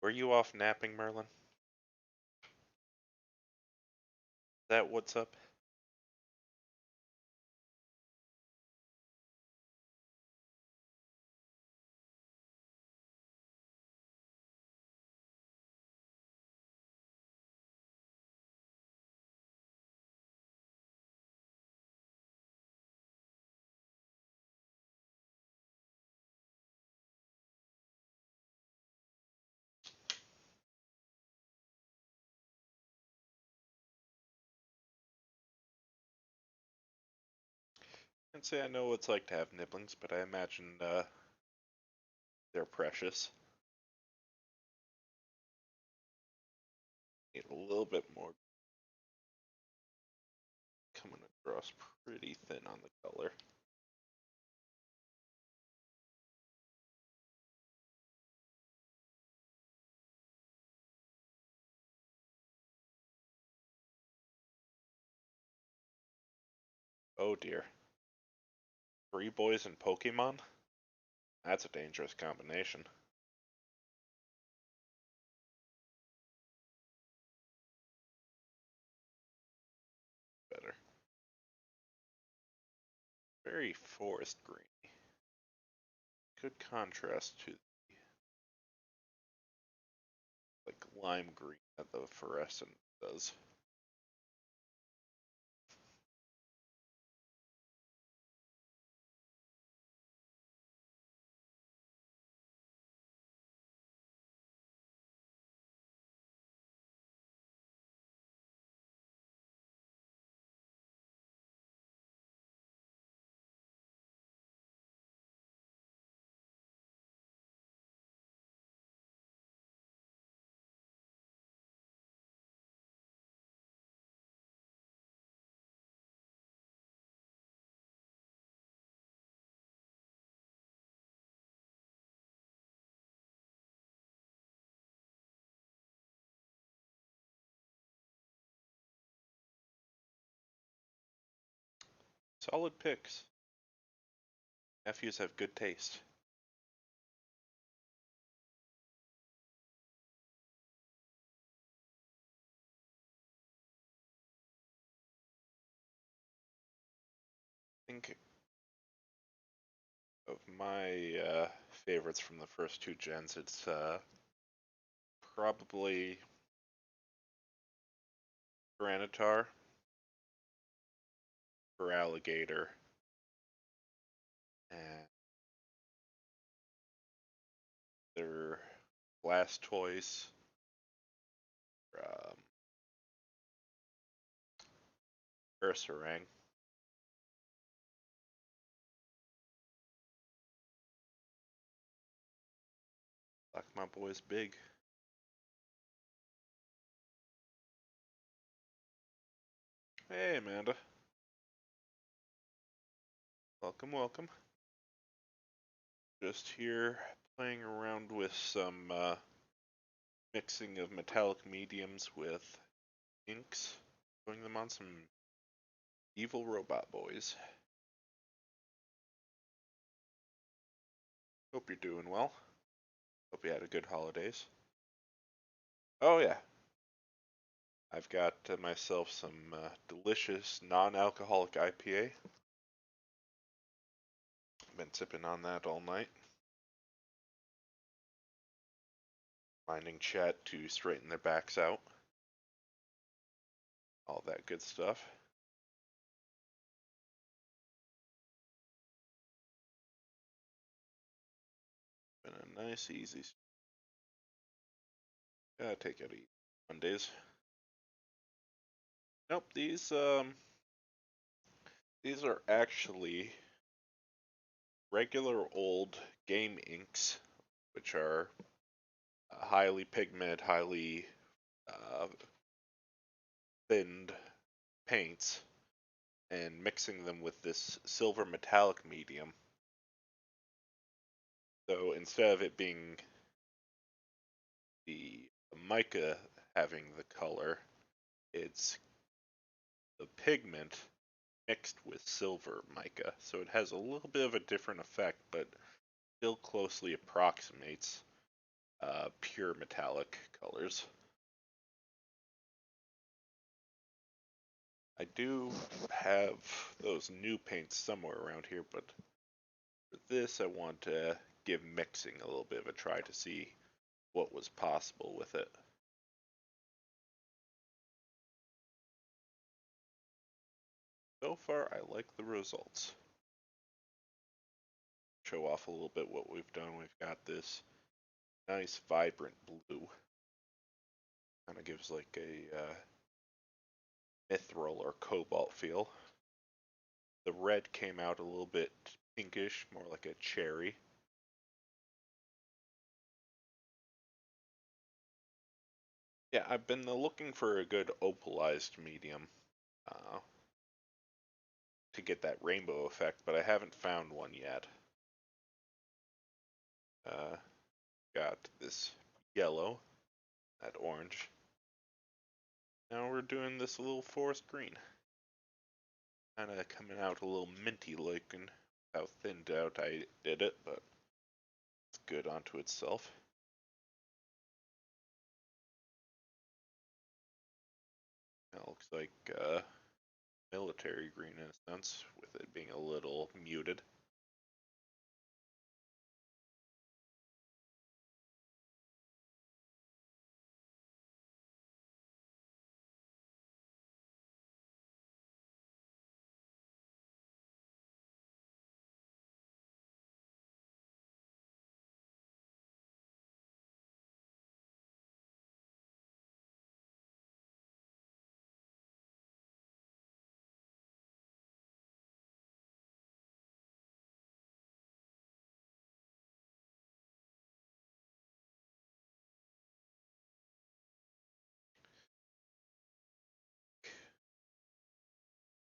Were you off napping, Merlin? Is that what's up? I'd say I know what it's like to have nibblings, but I imagine they're precious. Need a little bit more coming across pretty thin on the color. Oh dear. Three boys and Pokemon? That's a dangerous combination. Better. Very forest green. Good contrast to like lime green that the fluorescent does. Solid picks. Nephews have good taste. I think of my favorites from the first two gens, it's probably Granitar for Alligator and their Blastoise um, Ursaring. my boy's big. Hey, Amanda. Welcome, welcome. Just here playing around with some mixing of metallic mediums with inks, putting them on some evil robot boys. Hope you're doing well. Hope you had a good holidays. Oh yeah, I've got myself some delicious non-alcoholic IPA. Been sipping on that all night. Finding chat to straighten their backs out. All that good stuff. Been a nice, easy. Take it easy Mondays. Nope, these are actually regular old game inks, which are highly pigmented, highly uh, thinned paints, and mixing them with this silver metallic medium. So instead of it being the mica having the color, it's the pigment mixed with silver mica. So it has a little bit of a different effect, but still closely approximates pure metallic colors. I do have those new paints somewhere around here, but for this I want to give mixing a little bit of a try to see what was possible with it. So far, I like the results. Show off a little bit what we've done. We've got this nice vibrant blue. Kind of gives like a mithril or cobalt feel. The red came out a little bit pinkish, more like a cherry. Yeah, I've been looking for a good opalized medium to get that rainbow effect, but I haven't found one yet. Got this yellow, that orange. Now we're doing this little forest green. Kind of coming out a little minty looking. How thinned out I did it, but it's good onto itself. It looks like military green in a sense, with it being a little muted.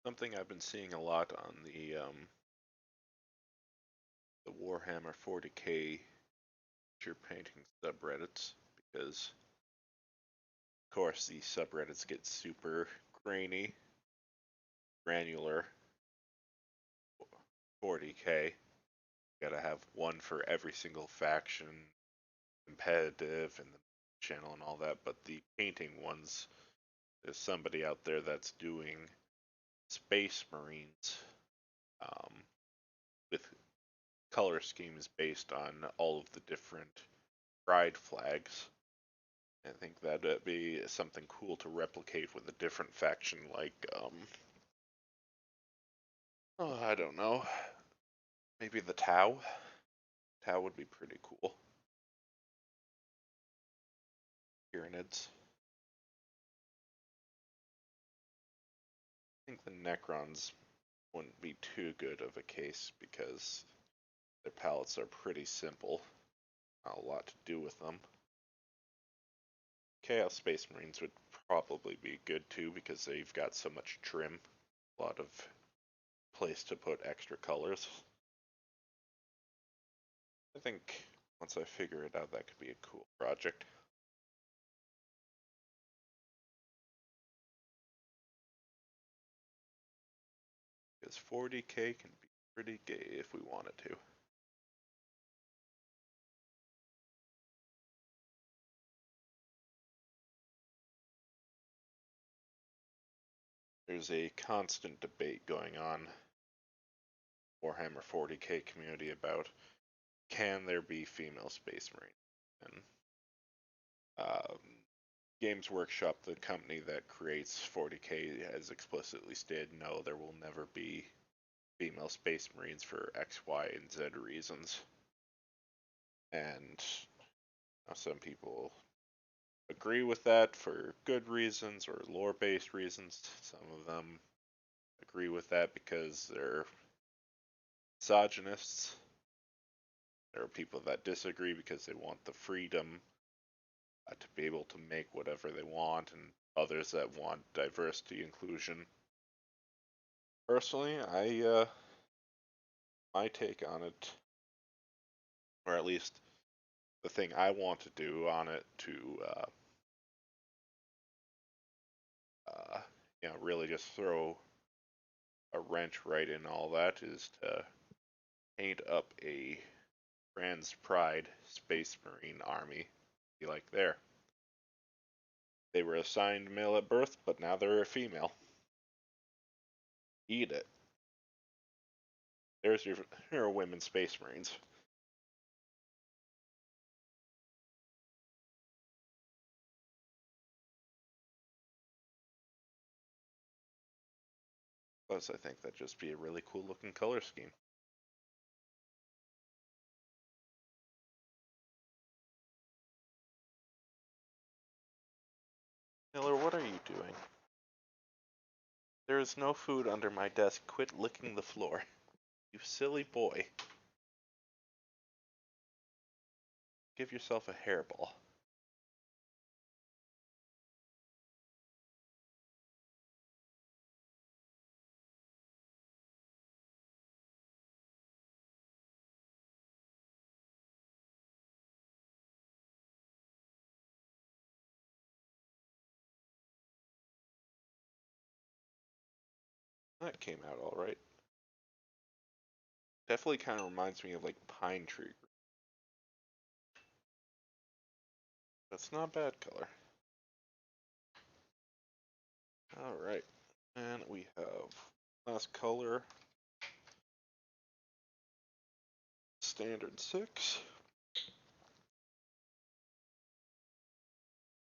Something I've been seeing a lot on the Warhammer 40k picture painting subreddits, because of course these subreddits get super grainy, granular. 40k, gotta have one for every single faction, competitive, and the channel and all that. But the painting ones, there's somebody out there that's doing Space Marines um, with color schemes based on all of the different pride flags. I think that'd be something cool to replicate with a different faction, like, oh, I don't know, maybe the Tau. Tau would be pretty cool. Pyramids. I think the Necrons wouldn't be too good of a case because their palettes are pretty simple. Not a lot to do with them. Chaos Space Marines would probably be good too because they've got so much trim, a lot of place to put extra colors. I think once I figure it out, that could be a cool project. Because 40k can be pretty gay if we wanted to. There's a constant debate going on Warhammer 40k community about can there be female Space Marines? And Games Workshop, the company that creates 40k, has explicitly stated no, there will never be female Space Marines for X, Y, and Z reasons. And some people agree with that for good reasons or lore-based reasons. Some of them agree with that because they're misogynists. There are people that disagree because they want the freedom to be able to make whatever they want, and others that want diversity inclusion. Personally, my take on it, or at least the thing I want to do on it to really just throw a wrench right in all that, is to paint up a trans pride Space Marine army. Be like, there. They were assigned male at birth, but now they're a female. Eat it. There's your women Space Marines. Plus, I think that'd just be a really cool looking color scheme. Miller, what are you doing? There is no food under my desk. Quit licking the floor. You silly boy. Give yourself a hairball. That came out alright. Definitely kind of reminds me of like pine tree. That's not a bad color. Alright. And we have last color. Standard 6.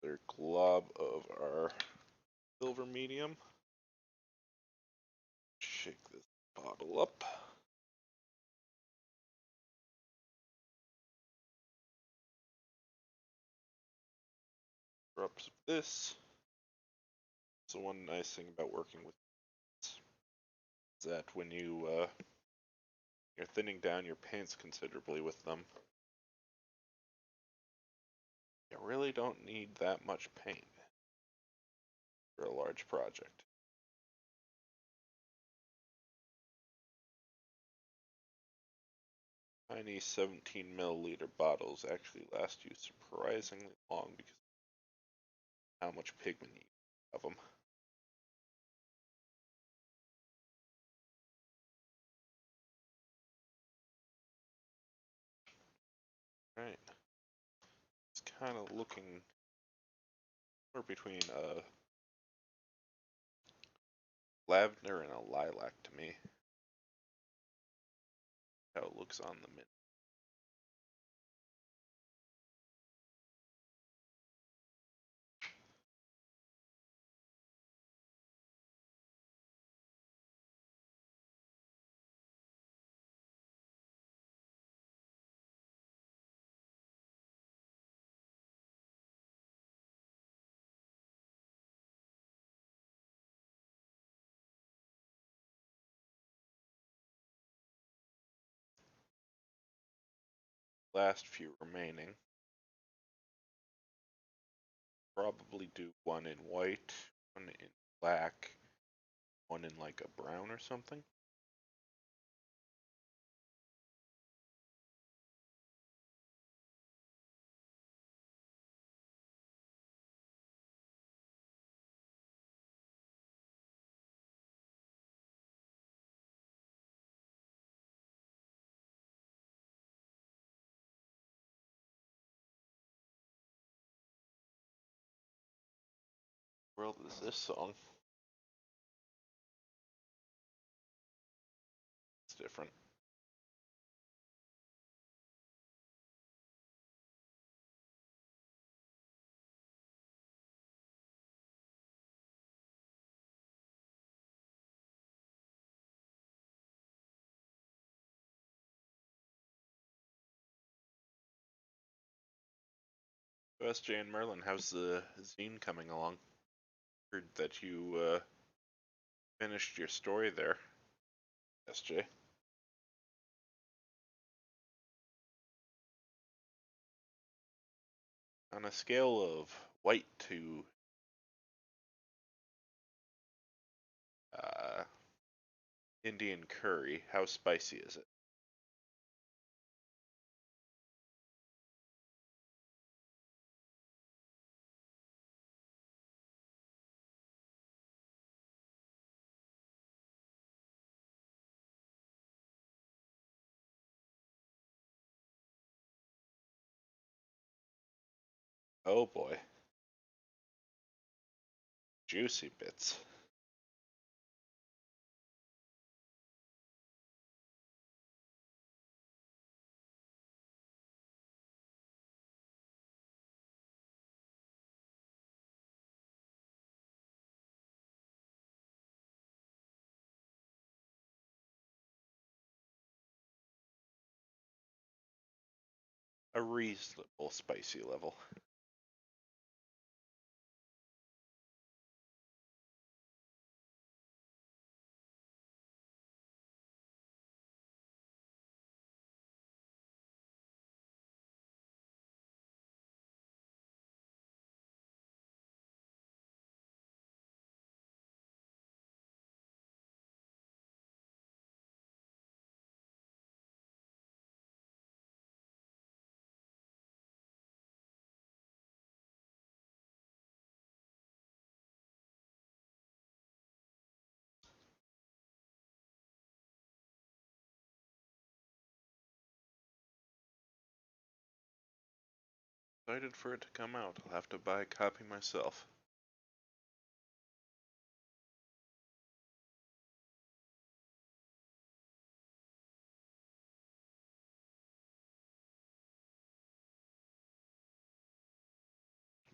Their glob of our silver medium. Shake this bottle up. Drops of this. So one nice thing about working with is that when you're thinning down your paints considerably with them, you really don't need that much paint for a large project. Tiny 17 milliliter bottles actually last you surprisingly long because of how much pigment you have them. Right. It's kind of looking more between a lavender and a lilac to me. How it looks on the mint. last few remaining. Probably do one in white, one in black, one in like a brown or something. World is this song? It's different. So SJ and Merlin, how's the zine coming along? Heard that you finished your story there, SJ. On a scale of white to uh, Indian curry, how spicy is it? Oh boy, juicy bits. A reasonable spicy level. Excited for it to come out. I'll have to buy a copy myself.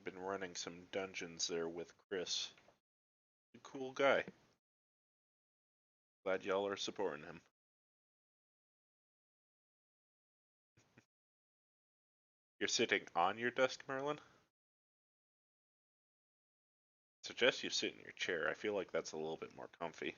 Been running some dungeons there with Chris. A cool guy. Glad y'all are supporting him. You're sitting on your desk, Merlin? Suggest you sit in your chair. I feel like that's a little bit more comfy.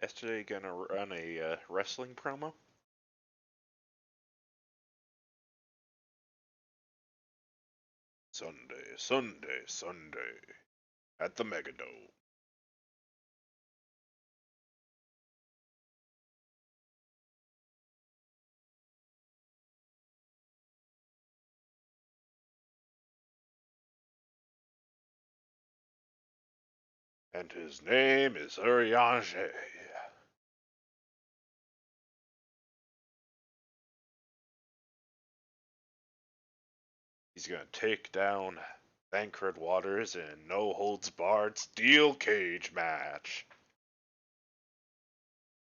Yesterday gonna run a wrestling promo? Sunday, Sunday, Sunday at the Megadome. And his name is Urianger. He's gonna take down Bankrupt Waters in a no holds barred steel cage match.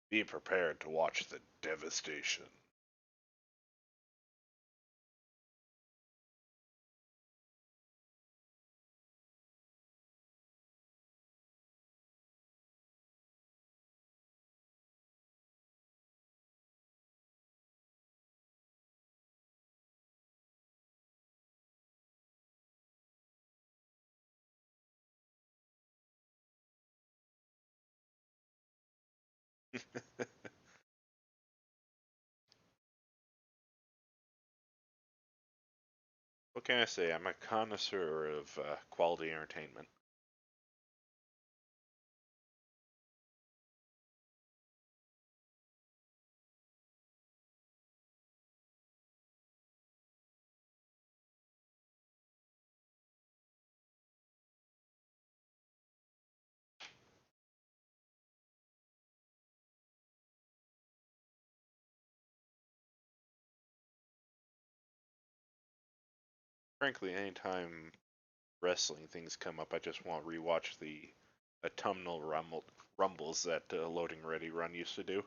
Be prepared to watch the devastation. What can I say? I'm a connoisseur of quality entertainment. Frankly, anytime wrestling things come up, I just want to rewatch the autumnal rumbles that Loading Ready Run used to do.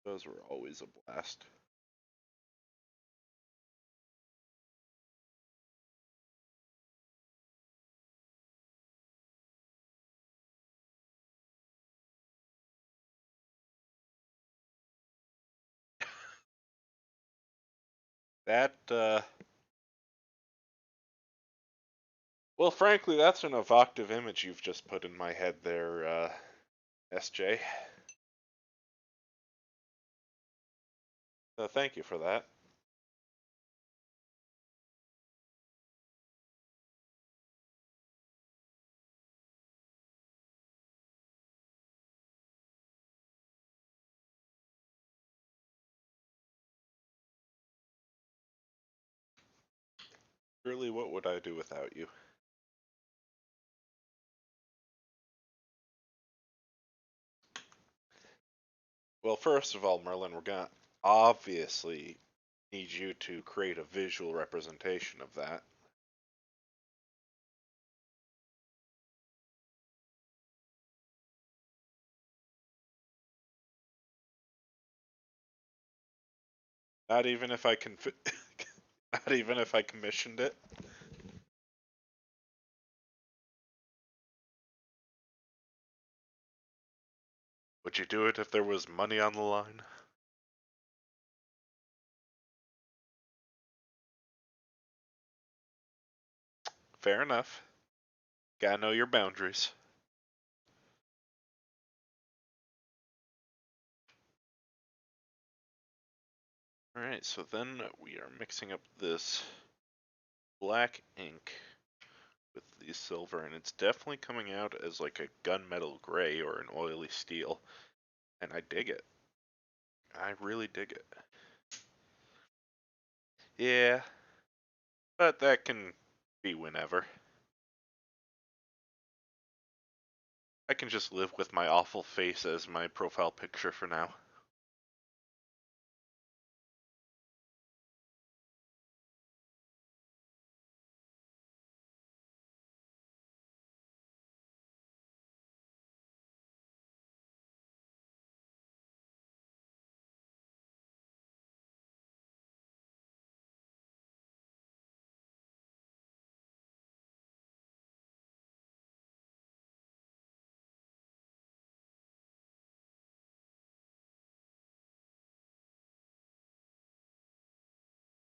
Those were always a blast. That, well, frankly, that's an evocative image you've just put in my head there, SJ. Thank you for that. Really, what would I do without you? Well, first of all, Merlin, we're gonna obviously need you to create a visual representation of that. Not even if I can, not even if I commissioned it. Would you do it if there was money on the line? Fair enough. Gotta know your boundaries. Alright, so then we are mixing up this black ink with the silver, and it's definitely coming out as like a gunmetal gray or an oily steel, and I dig it. I really dig it. Yeah, but that can be whenever. I can just live with my awful face as my profile picture for now.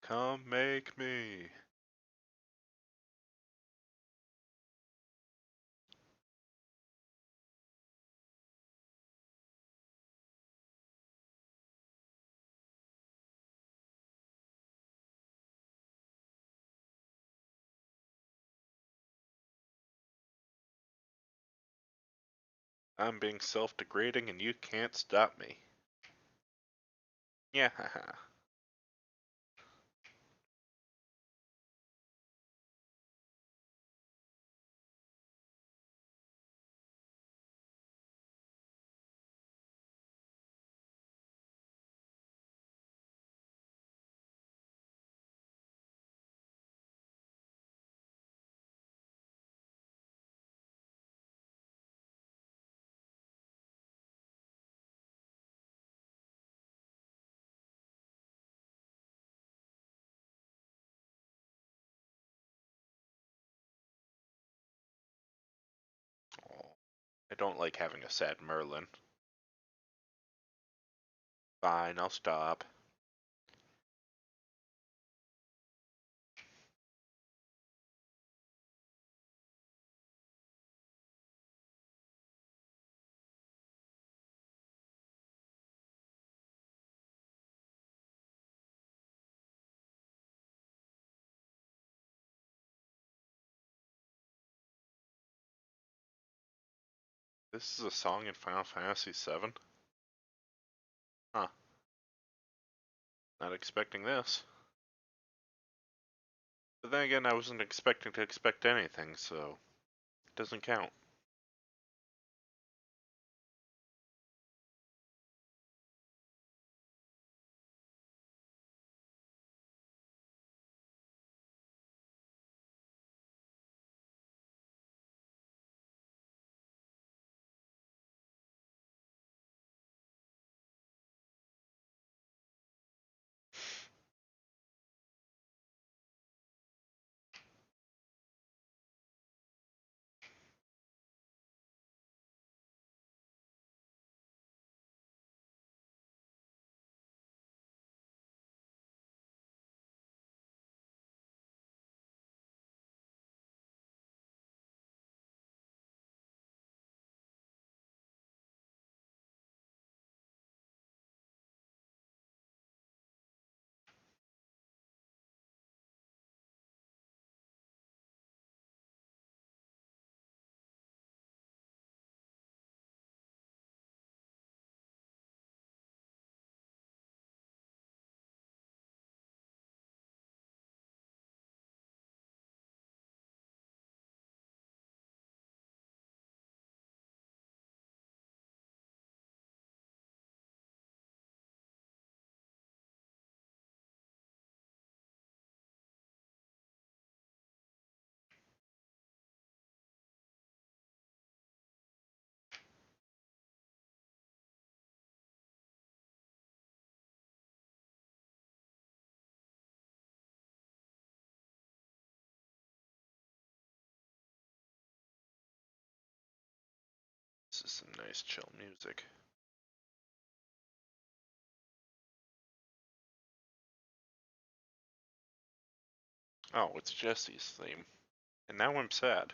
Come make me. I'm being self-degrading and you can't stop me. Yeah, haha. don't like having a sad Merlin. Fine, I'll stop. This is a song in Final Fantasy VII? Huh. Not expecting this. But then again, I wasn't expecting to expect anything, so it doesn't count. This is some nice chill music. Oh, it's Jesse's theme. And now I'm sad.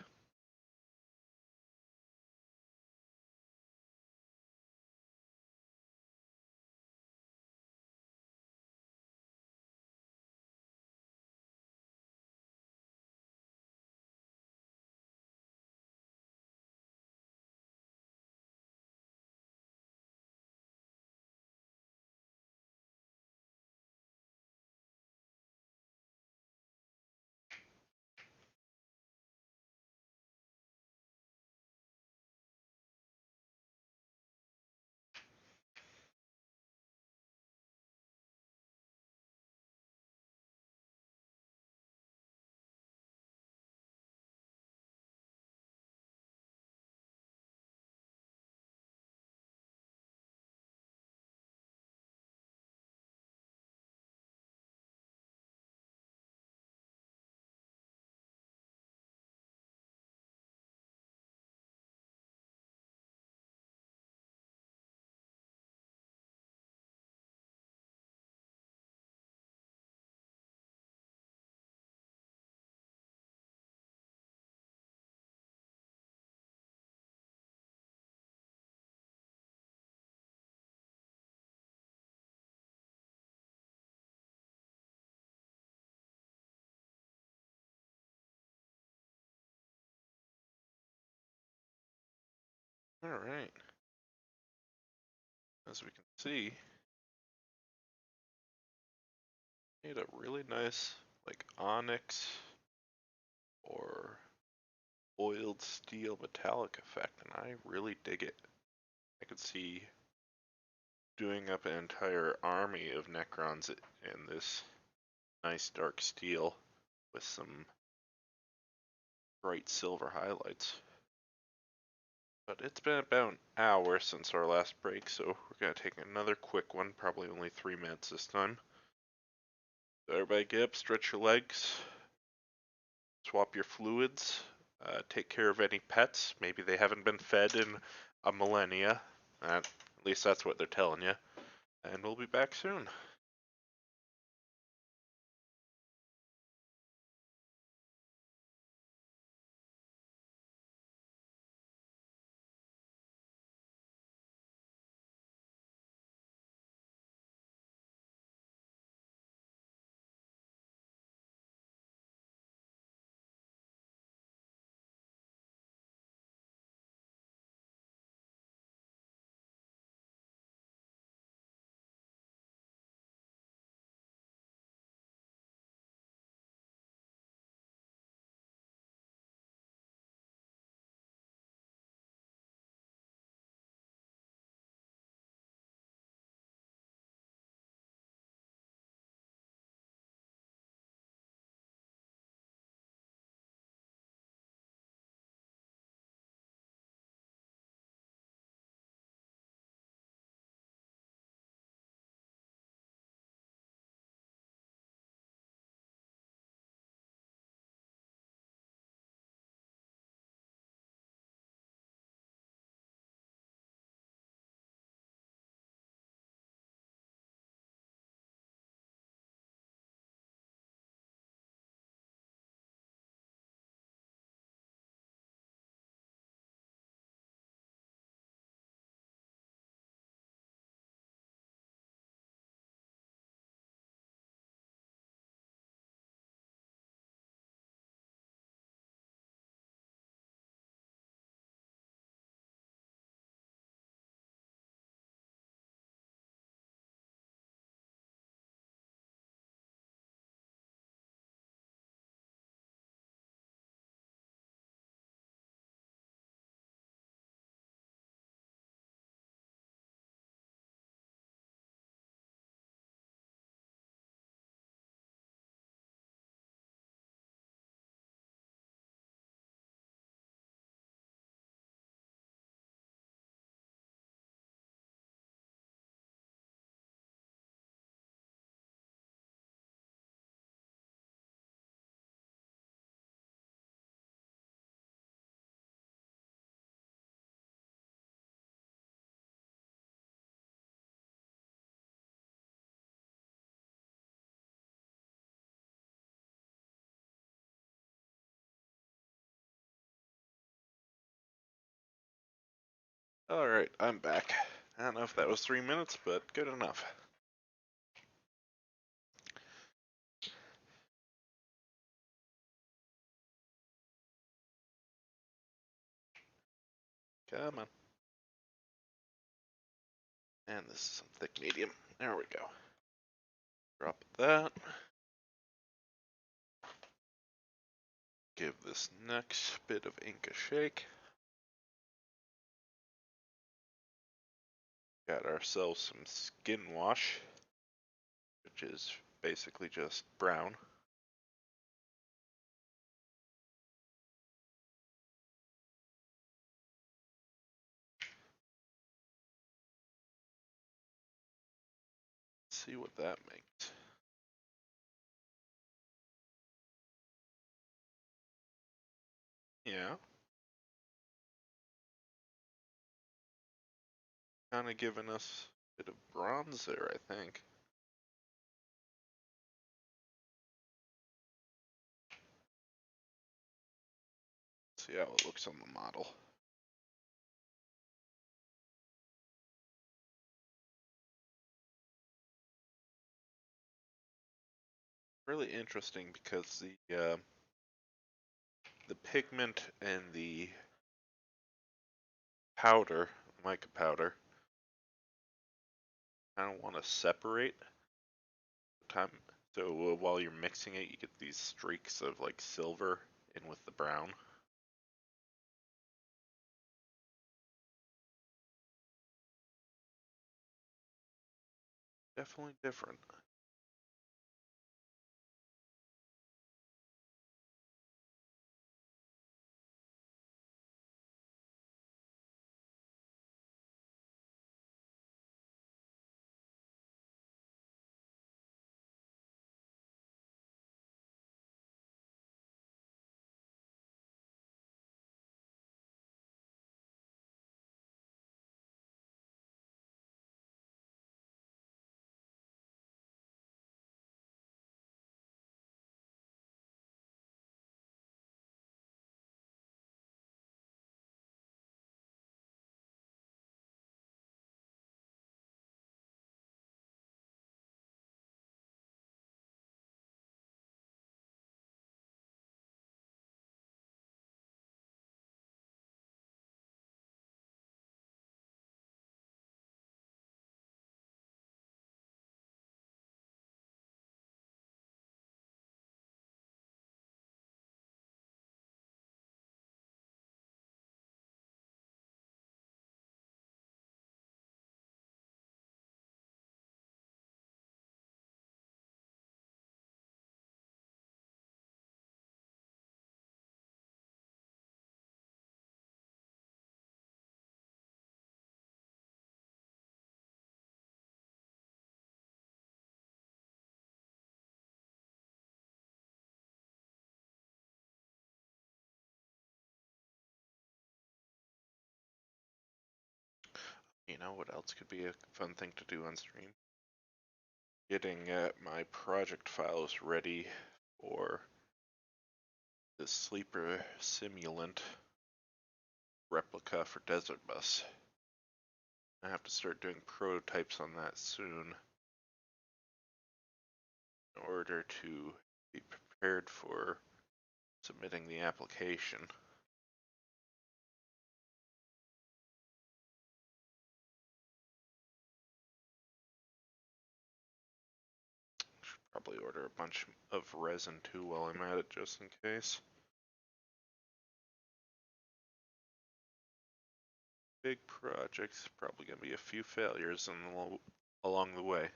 Alright. As we can see, made a really nice, like, onyx or oiled steel metallic effect, and I really dig it. I could see doing up an entire army of Necrons in this nice dark steel with some bright silver highlights. But it's been about an hour since our last break, so we're gonna take another quick one, probably only 3 minutes this time. So everybody get up, stretch your legs, swap your fluids, take care of any pets. Maybe they haven't been fed in a millennia. At least that's what they're telling you. And we'll be back soon. Alright, I'm back. I don't know if that was 3 minutes, but good enough. Come on. And this is some thick medium. There we go. Drop that. Give this next bit of ink a shake. Got ourselves some skin wash, which is basically just brown. Let's see what that makes. Yeah. Kind of giving us a bit of bronze there, I think. See how it looks on the model. Really interesting because the pigment and the powder, mica powder, I don't want to separate time. So while you're mixing it, you get these streaks of like silver in with the brown. Definitely different. You know what else could be a fun thing to do on stream? Getting my project files ready for the sleeper simulant replica for Desert Bus. I have to start doing prototypes on that soon in order to be prepared for submitting the application. Should probably order a bunch of resin too while I'm at it, just in case. Big projects, probably gonna be a few failures along the way.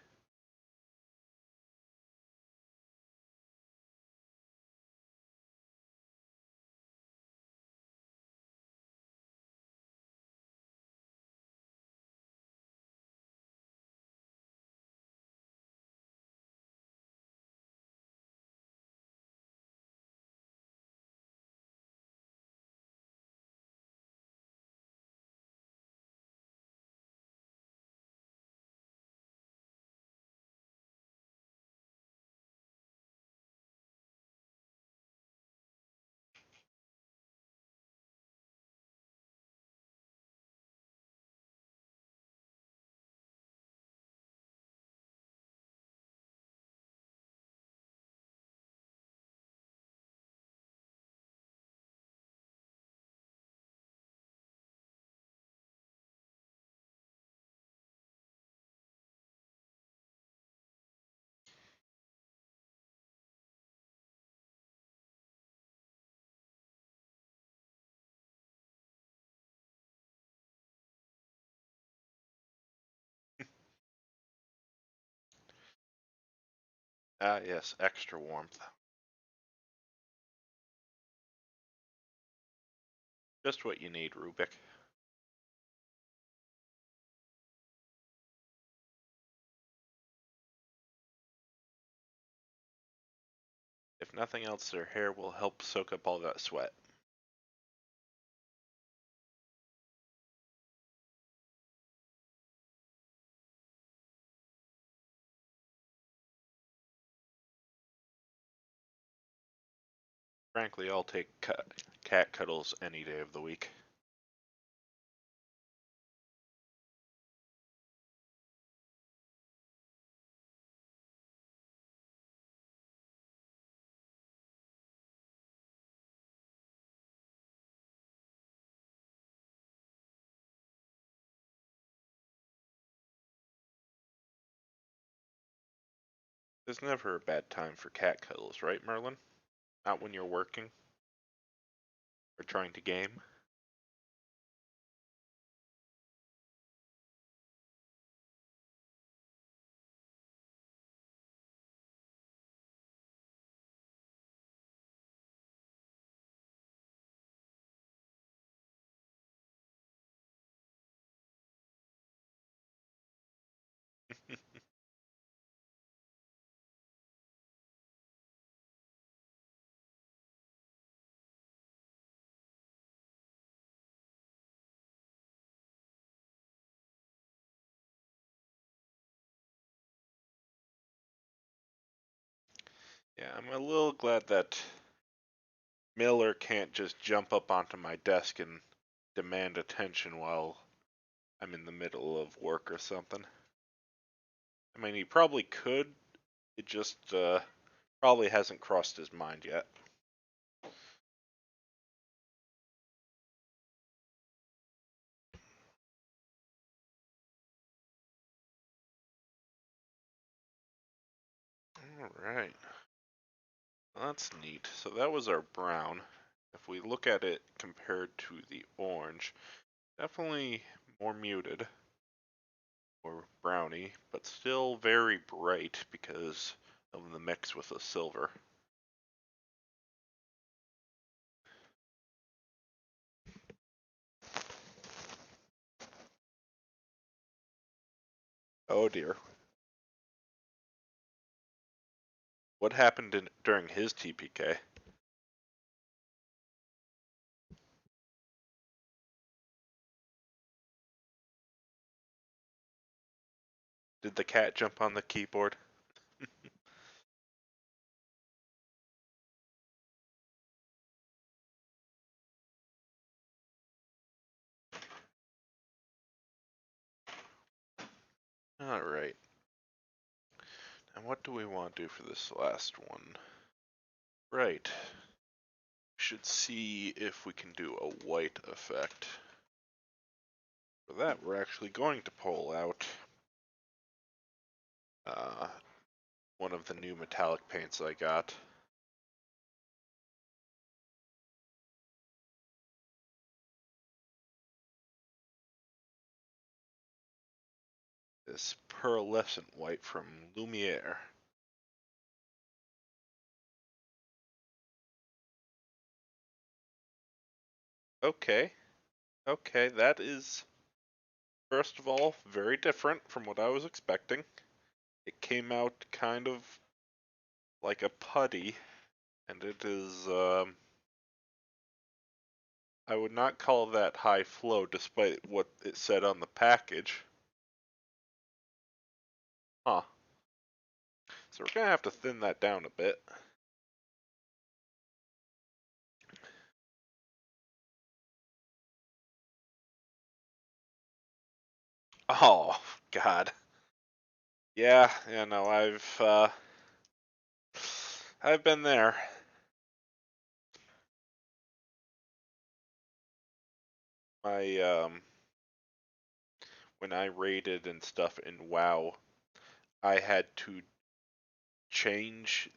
Ah yes, extra warmth. Just what you need, Rubik. If nothing else, their hair will help soak up all that sweat. Frankly, I'll take cat cuddles any day of the week. There's never a bad time for cat cuddles, right, Merlin? Not when you're working or trying to game. Yeah, I'm a little glad that Miller can't just jump up onto my desk and demand attention while I'm in the middle of work or something. I mean, he probably could. It just probably hasn't crossed his mind yet. All right. That's neat. So that was our brown. If we look at it compared to the orange, definitely more muted or browny, but still very bright because of the mix with the silver. Oh dear. What happened during his TPK? Did the cat jump on the keyboard? Alright. And what do we want to do for this last one? Right. Should see if we can do a white effect. For that, we're actually going to pull out one of the new metallic paints I got. This pearlescent white from Lumiere. Okay, that is, first of all, very different from what I was expecting. It came out kind of like a putty, and it is, I would not call that high flow despite what it said on the package. Huh. So we're gonna have to thin that down a bit. Oh, God. Yeah, no, I've been there. My when I raided and stuff in WoW, I had to change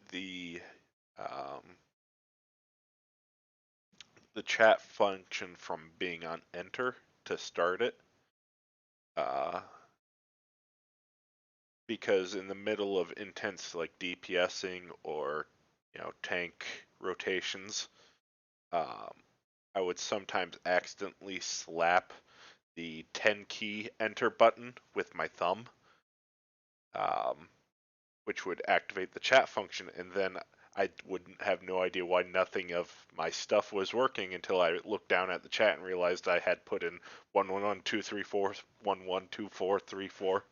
um, the chat function from being on enter to start it, uh, because in the middle of intense like DPSing or tank rotations, um, I would sometimes accidentally slap the 10 key enter button with my thumb, um, which would activate the chat function, and then I would have no idea why nothing of my stuff was working until I looked down at the chat and realized I had put in 11123411243 1124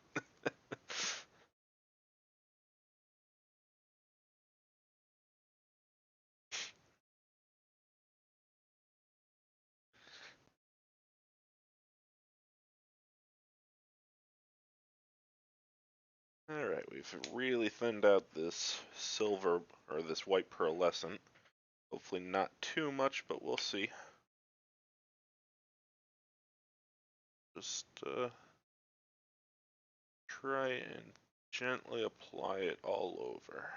Alright, we've really thinned out this silver, or this white pearlescent. Hopefully not too much, but we'll see. Just try and gently apply it all over.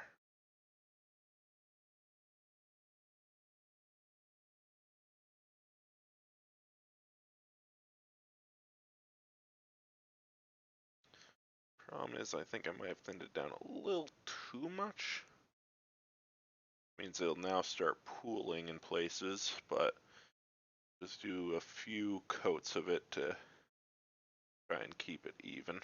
Problem is, I think I might have thinned it down a little too much. Means it'll now start pooling in places, but just do a few coats of it to try and keep it even.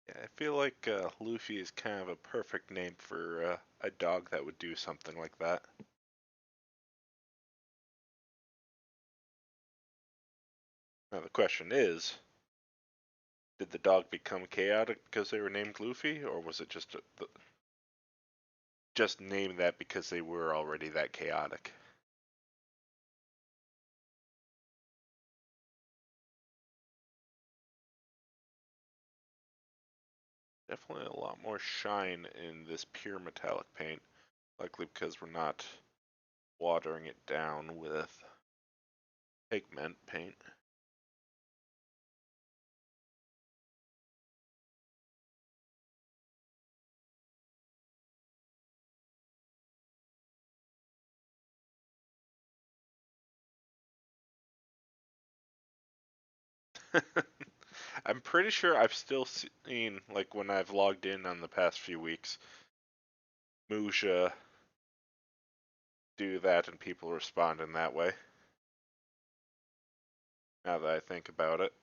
Yeah, I feel like Luffy is kind of a perfect name for a dog that would do something like that. Now the question is, did the dog become chaotic because they were named Luffy, or was it just named that because they were already that chaotic? Definitely a lot more shine in this pure metallic paint, likely because we're not watering it down with pigment paint. I'm pretty sure I've still seen, like when I've logged in on the past few weeks, Muja do that and people respond in that way. Now that I think about it.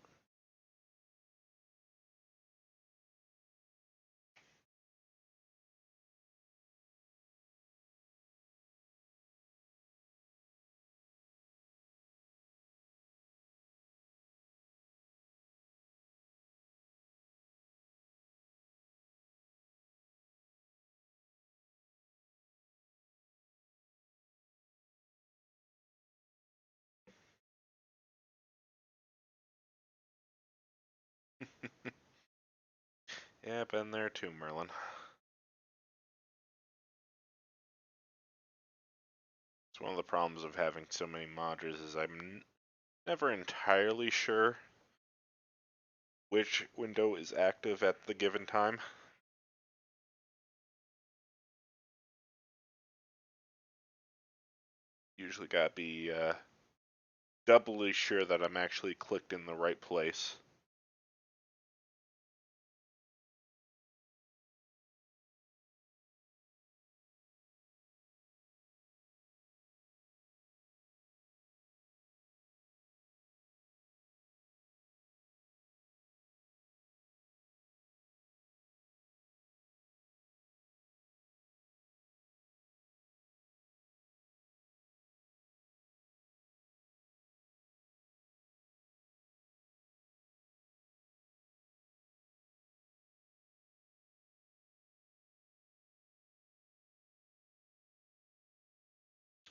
Yeah, been there too, Merlin. It's one of the problems of having so many modders is I'm never entirely sure which window is active at the given time. Usually gotta be doubly sure that I'm actually clicked in the right place.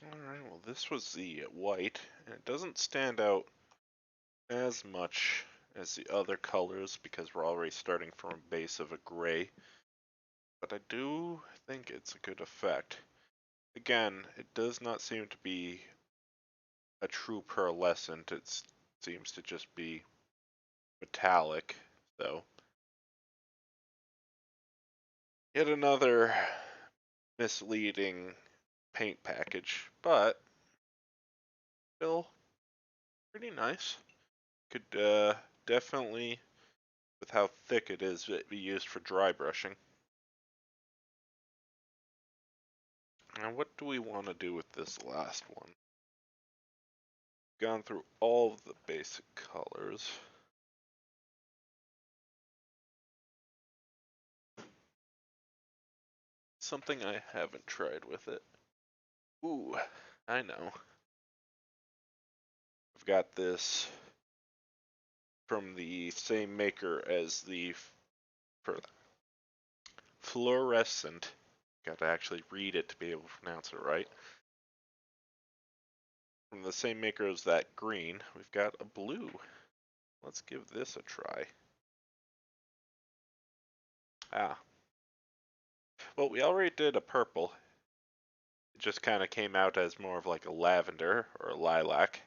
Alright, well this was the white, and it doesn't stand out as much as the other colors because we're already starting from a base of a gray, but I do think it's a good effect. Again, it does not seem to be a true pearlescent, it seems to just be metallic, so. Yet another misleading paint package, but still pretty nice. Could definitely, with how thick it is, be used for dry brushing. Now, what do we want to do with this last one? Gone through all of the basic colors. Something I haven't tried with it. Ooh, I know. I've got this from the same maker as the fluorescent. Got to actually read it to be able to pronounce it right. From the same maker as that green, we've got a blue. Let's give this a try. Ah. Well, we already did a purple. It just kind of came out as more of like a lavender or a lilac.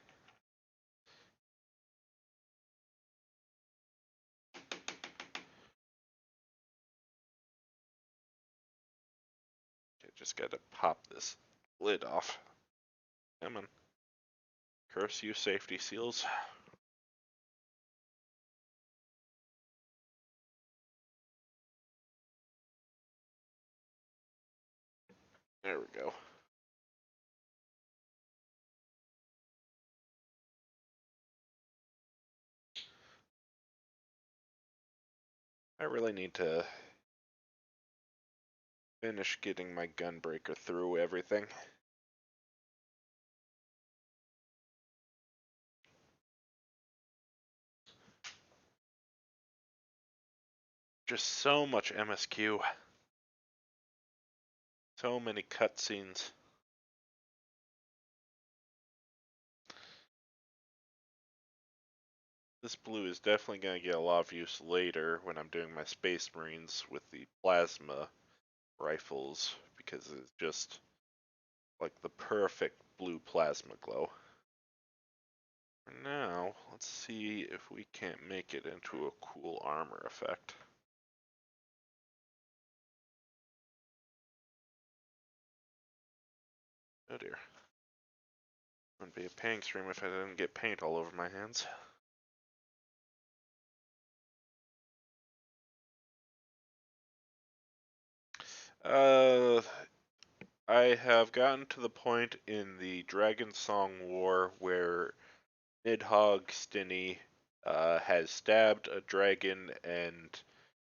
Okay, just gotta pop this lid off. Come on. Curse you, safety seals. There we go. I really need to finish getting my gunbreaker through everything. Just so much MSQ. So many cutscenes. This blue is definitely going to get a lot of use later when I'm doing my Space Marines with the plasma rifles because it's just like the perfect blue plasma glow. For now, let's see if we can't make it into a cool armor effect. Oh dear. Wouldn't be a paying stream if I didn't get paint all over my hands. Uh, I have gotten to the point in the Dragon Song War where Nidhogg Stinny has stabbed a dragon and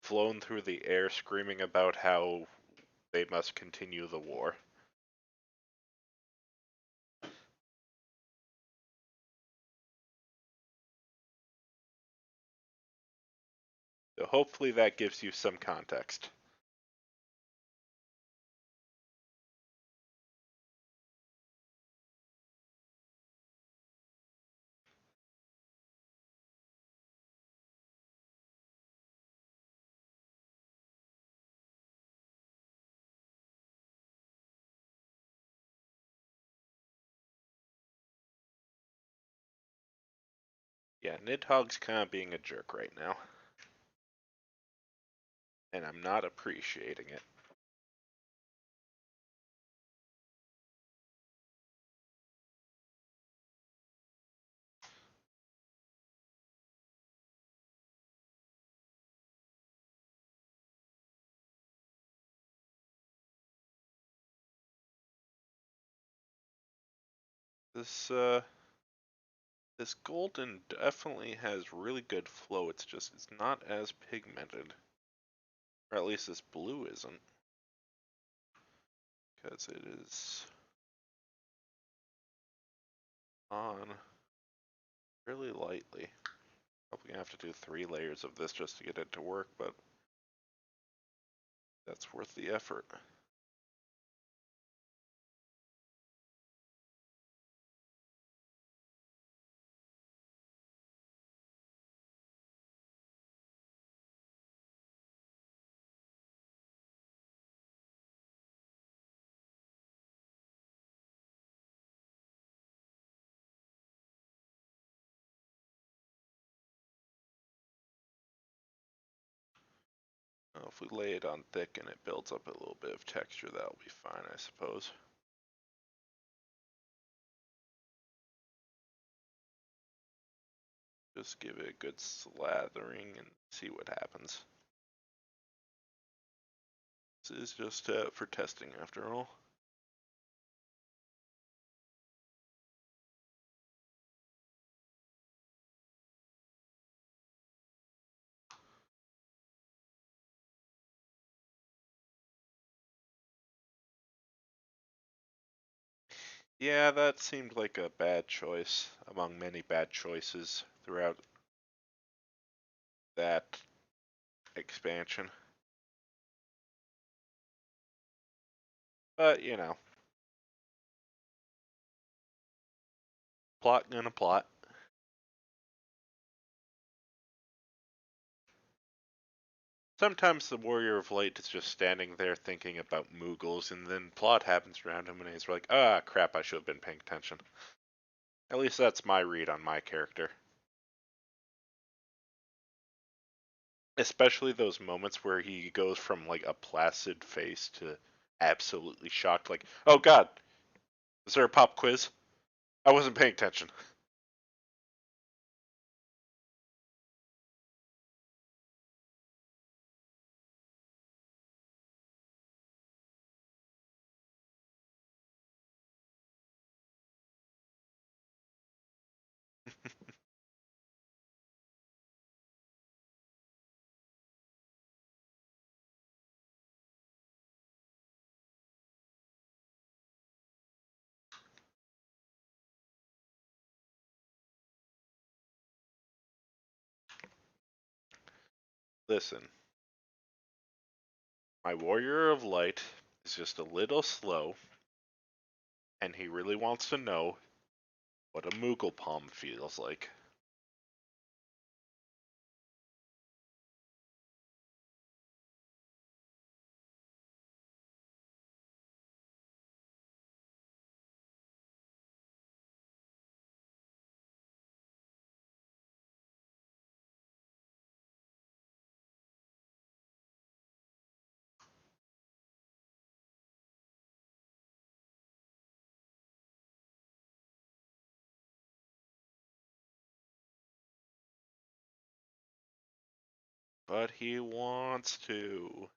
flown through the air screaming about how they must continue the war. So hopefully that gives you some context. Yeah, Nidhogg's kind of being a jerk right now, and I'm not appreciating it. This this golden definitely has really good flow. It's not as pigmented, or at least this blue isn't, because it is on really lightly. Probably gonna have to do 3 layers of this just to get it to work, but that's worth the effort. If we lay it on thick and it builds up a little bit of texture, that'll be fine, I suppose. Just give it a good slathering and see what happens. This is just for testing after all. Yeah, that seemed like a bad choice among many bad choices throughout that expansion. But, plot gonna plot. Sometimes the Warrior of Light is just standing there thinking about Moogles, and then plot happens around him, and he's like, ah, crap, I should have been paying attention. At least that's my read on my character. Especially those moments where he goes from like a placid face to absolutely shocked, like, oh god, is there a pop quiz? I wasn't paying attention. Listen, my Warrior of Light is just a little slow, and he really wants to know what a Moogle palm feels like. But he wants to.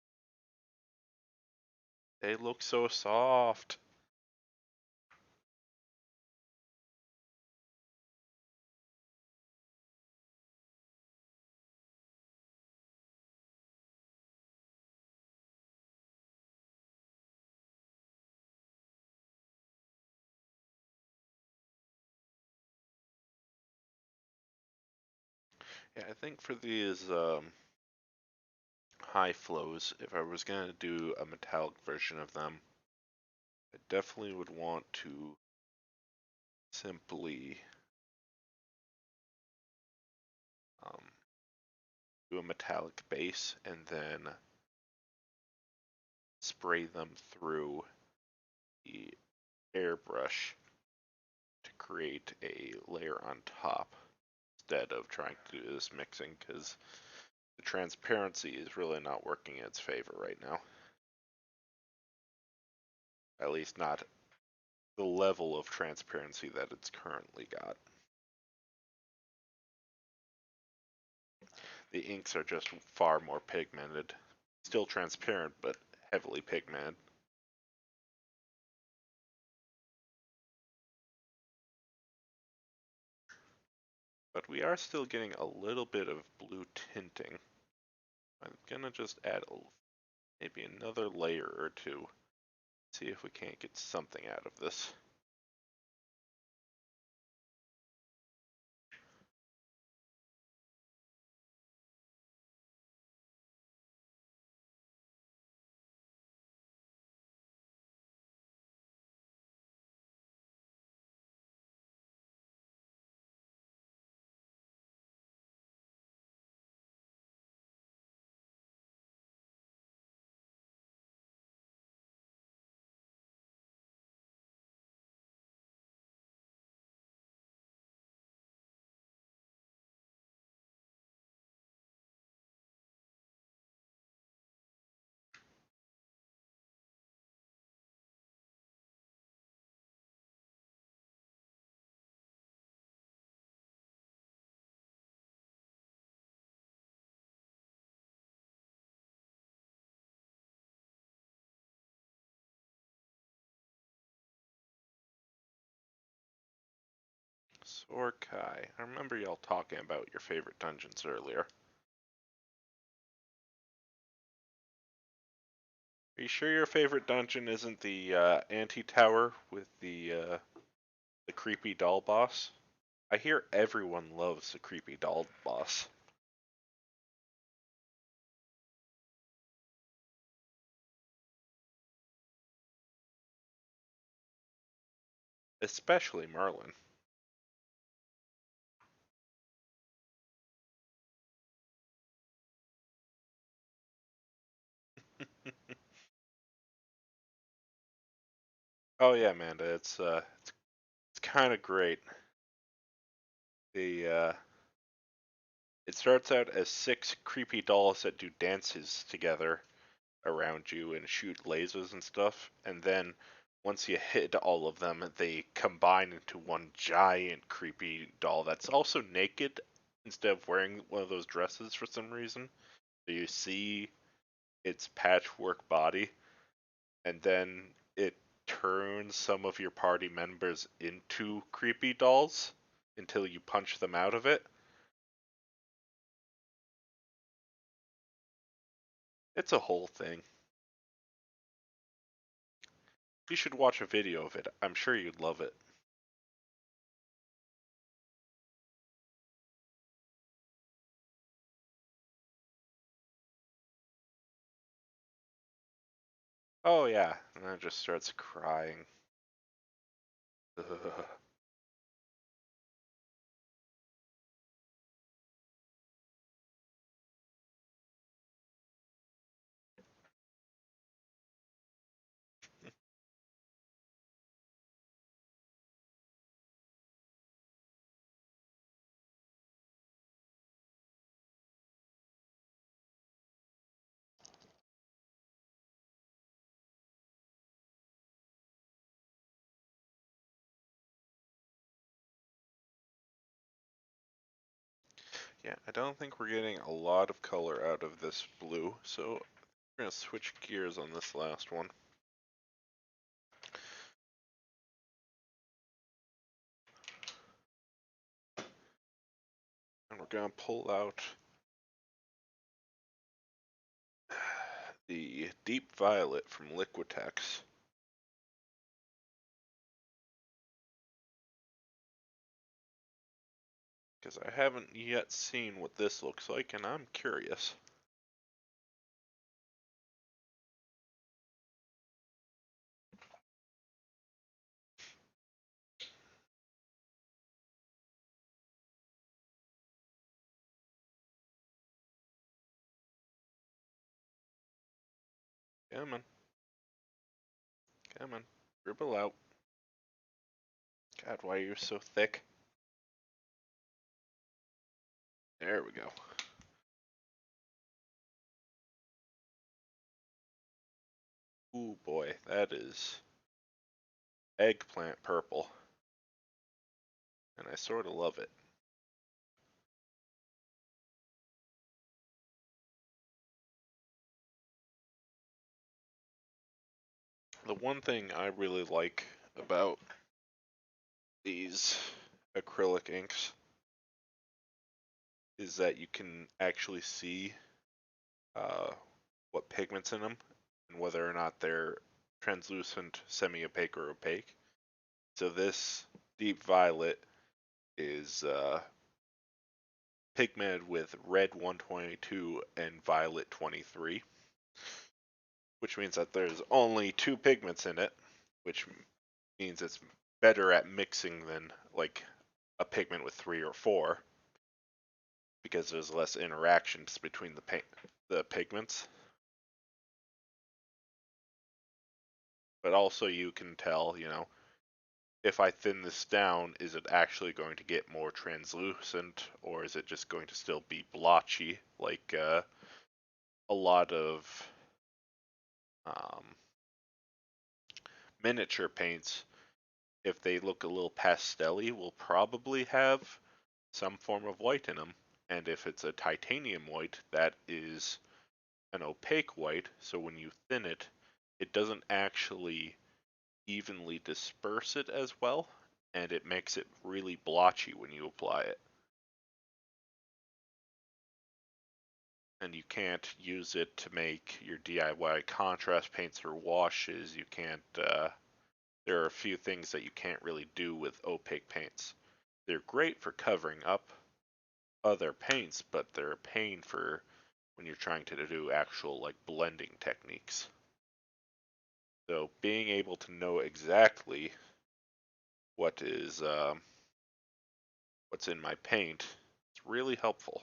They look so soft. Yeah, I think for these high flows, if I was gonna do a metallic version of them, I definitely would want to simply um, do a metallic base and then spray them through the airbrush to create a layer on top instead of trying to do this mixing, because the transparency is really not working in its favor right now. At least not the level of transparency that it's currently got. The inks are just far more pigmented. Still transparent, but heavily pigmented. But we are still getting a little bit of blue tinting. I'm gonna just add maybe another layer or two. See if we can't get something out of this. Sorkai. I remember y'all talking about your favorite dungeons earlier. Are you sure your favorite dungeon isn't the anti-tower with the creepy doll boss? I hear everyone loves the creepy doll boss. Especially Merlin. Oh yeah, Amanda, it's kind of great. The it starts out as 6 creepy dolls that do dances together around you and shoot lasers and stuff, and then once you hit all of them, they combine into one giant creepy doll that's also naked instead of wearing one of those dresses for some reason. So you see its patchwork body, and then it turns some of your party members into creepy dolls until you punch them out of it. It's a whole thing. You should watch a video of it. I'm sure you'd love it. Oh yeah, and then it just starts crying. Ugh. Yeah, I don't think we're getting a lot of color out of this blue, so we're gonna switch gears on this last one. And we're going to pull out the Deep Violet from Liquitex. Because I haven't yet seen what this looks like, and I'm curious. Come on. Come on. Dribble out. God, why are you so thick? There we go. Ooh boy, that is eggplant purple. And I sort of love it. The one thing I really like about these acrylic inks is that you can actually see uh, what pigment's in them and whether or not they're translucent, semi-opaque, or opaque. So this deep violet is pigmented with red 122 and violet 23, which means that there's only two pigments in it, which means it's better at mixing than like a pigment with three or four, because there's less interactions between the pigments. But also you can tell, if I thin this down, is it actually going to get more translucent, or is it just going to still be blotchy, like a lot of um, miniature paints, if they look a little pastel-y, will probably have some form of white in them. And if it's a titanium white, that is an opaque white, so when you thin it, it doesn't actually evenly disperse it as well, and it makes it really blotchy when you apply it. And you can't use it to make your DIY contrast paints or washes. You can't, there are a few things that you can't really do with opaque paints. They're great for covering up other paints, but they're a pain for when you're trying to do actual like blending techniques. So being able to know exactly what is what's in my paint is really helpful.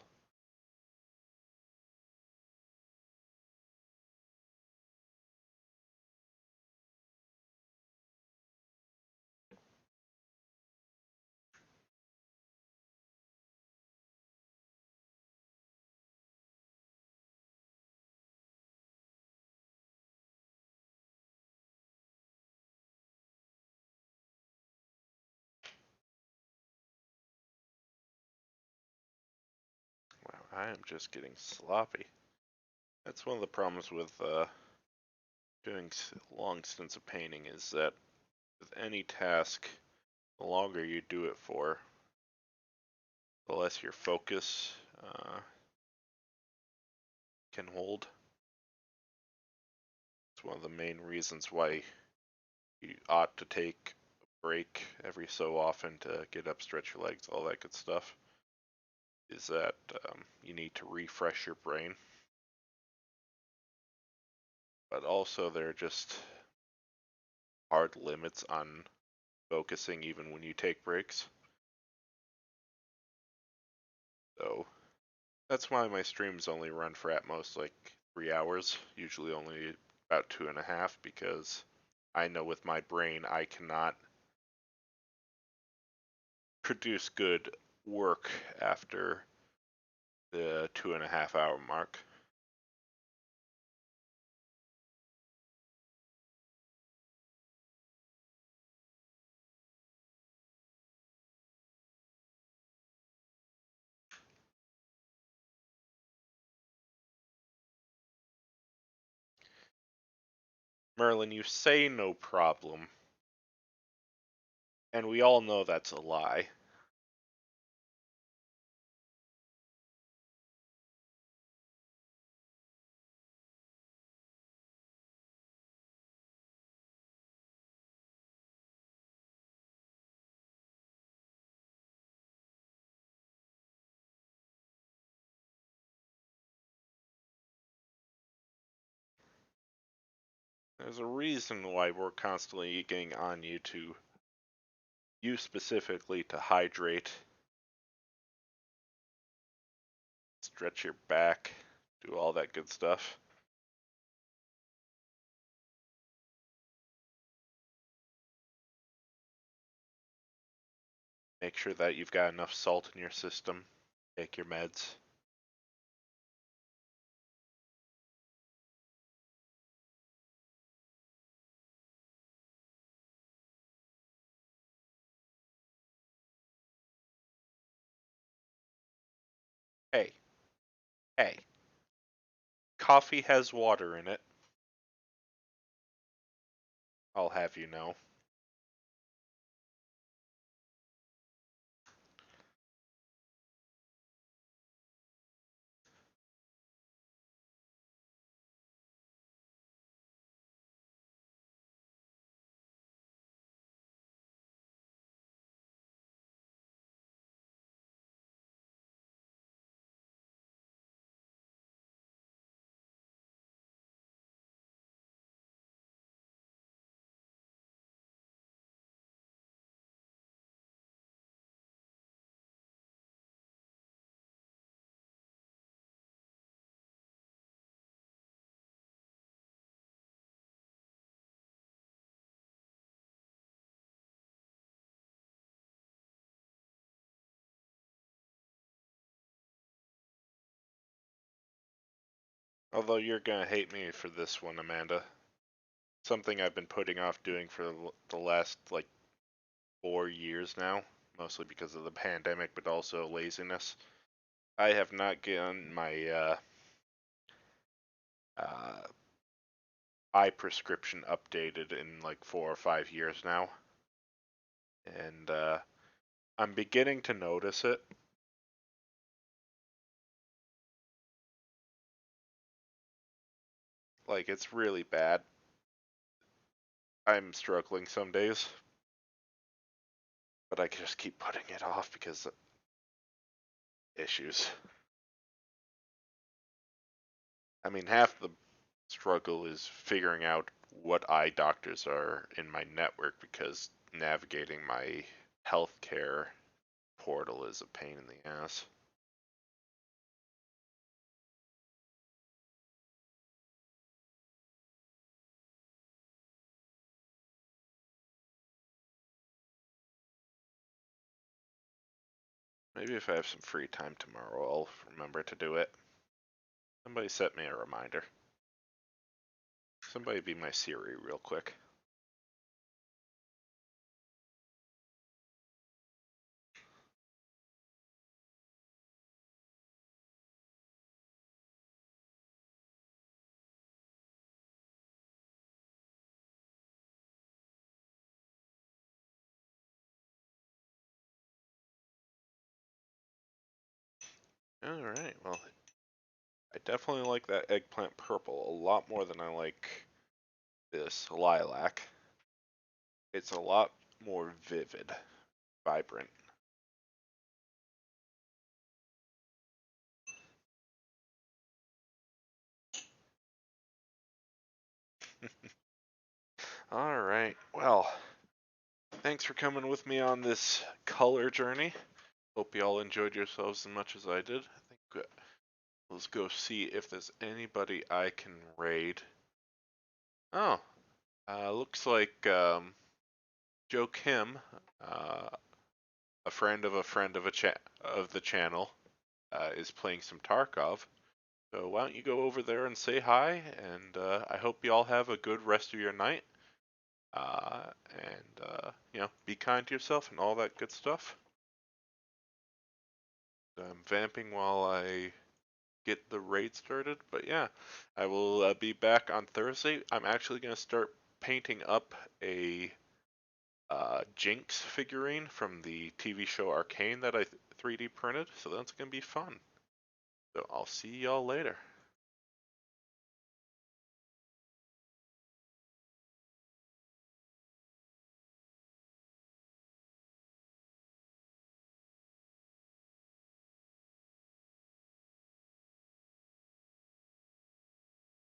Wow, I am just getting sloppy. That's one of the problems with doing long stints of painting, is that with any task, the longer you do it for, the less your focus can hold. It's one of the main reasons why you ought to take a break every so often to get up, stretch your legs, all that good stuff. Is that you need to refresh your brain. But also, there are just hard limits on focusing even when you take breaks. So that's why my streams only run for at most like 3 hours, usually only about 2.5, because I know with my brain I cannot produce good work after the 2.5 hour mark. Merlin, you say no problem, and we all know that's a lie. There's a reason why we're constantly getting on you specifically to hydrate, stretch your back, do all that good stuff. Make sure that you've got enough salt in your system. Take your meds. Hey, hey, coffee has water in it. I'll have you know. Although you're gonna hate me for this one, Amanda. Something I've been putting off doing for the last like 4 years now, mostly because of the pandemic, but also laziness. I have not gotten my uh, eye prescription updated in like 4 or 5 years now, and I'm beginning to notice it. Like it's really bad. I'm struggling some days, but I just keep putting it off because of issues. I mean, half the struggle is figuring out what eye doctors are in my network because navigating my healthcare portal is a pain in the ass. Maybe if I have some free time tomorrow, I'll remember to do it. Somebody set me a reminder. Somebody be my Siri real quick. Alright, well, I definitely like that eggplant purple a lot more than I like this lilac. It's a lot more vivid, vibrant. Alright, well, thanks for coming with me on this color journey. Hope you all enjoyed yourselves as much as I did. I think let's go see if there's anybody I can raid. Oh, looks like Joe Kim, uh, a friend of a friend of of the channel, is playing some Tarkov. So why don't you go over there and say hi? And I hope you all have a good rest of your night. Be kind to yourself and all that good stuff. I'm vamping while I get the raid started, but yeah, I will be back on Thursday. I'm actually going to start painting up a Jinx figurine from the TV show Arcane that I 3D printed, so that's going to be fun. So I'll see y'all later.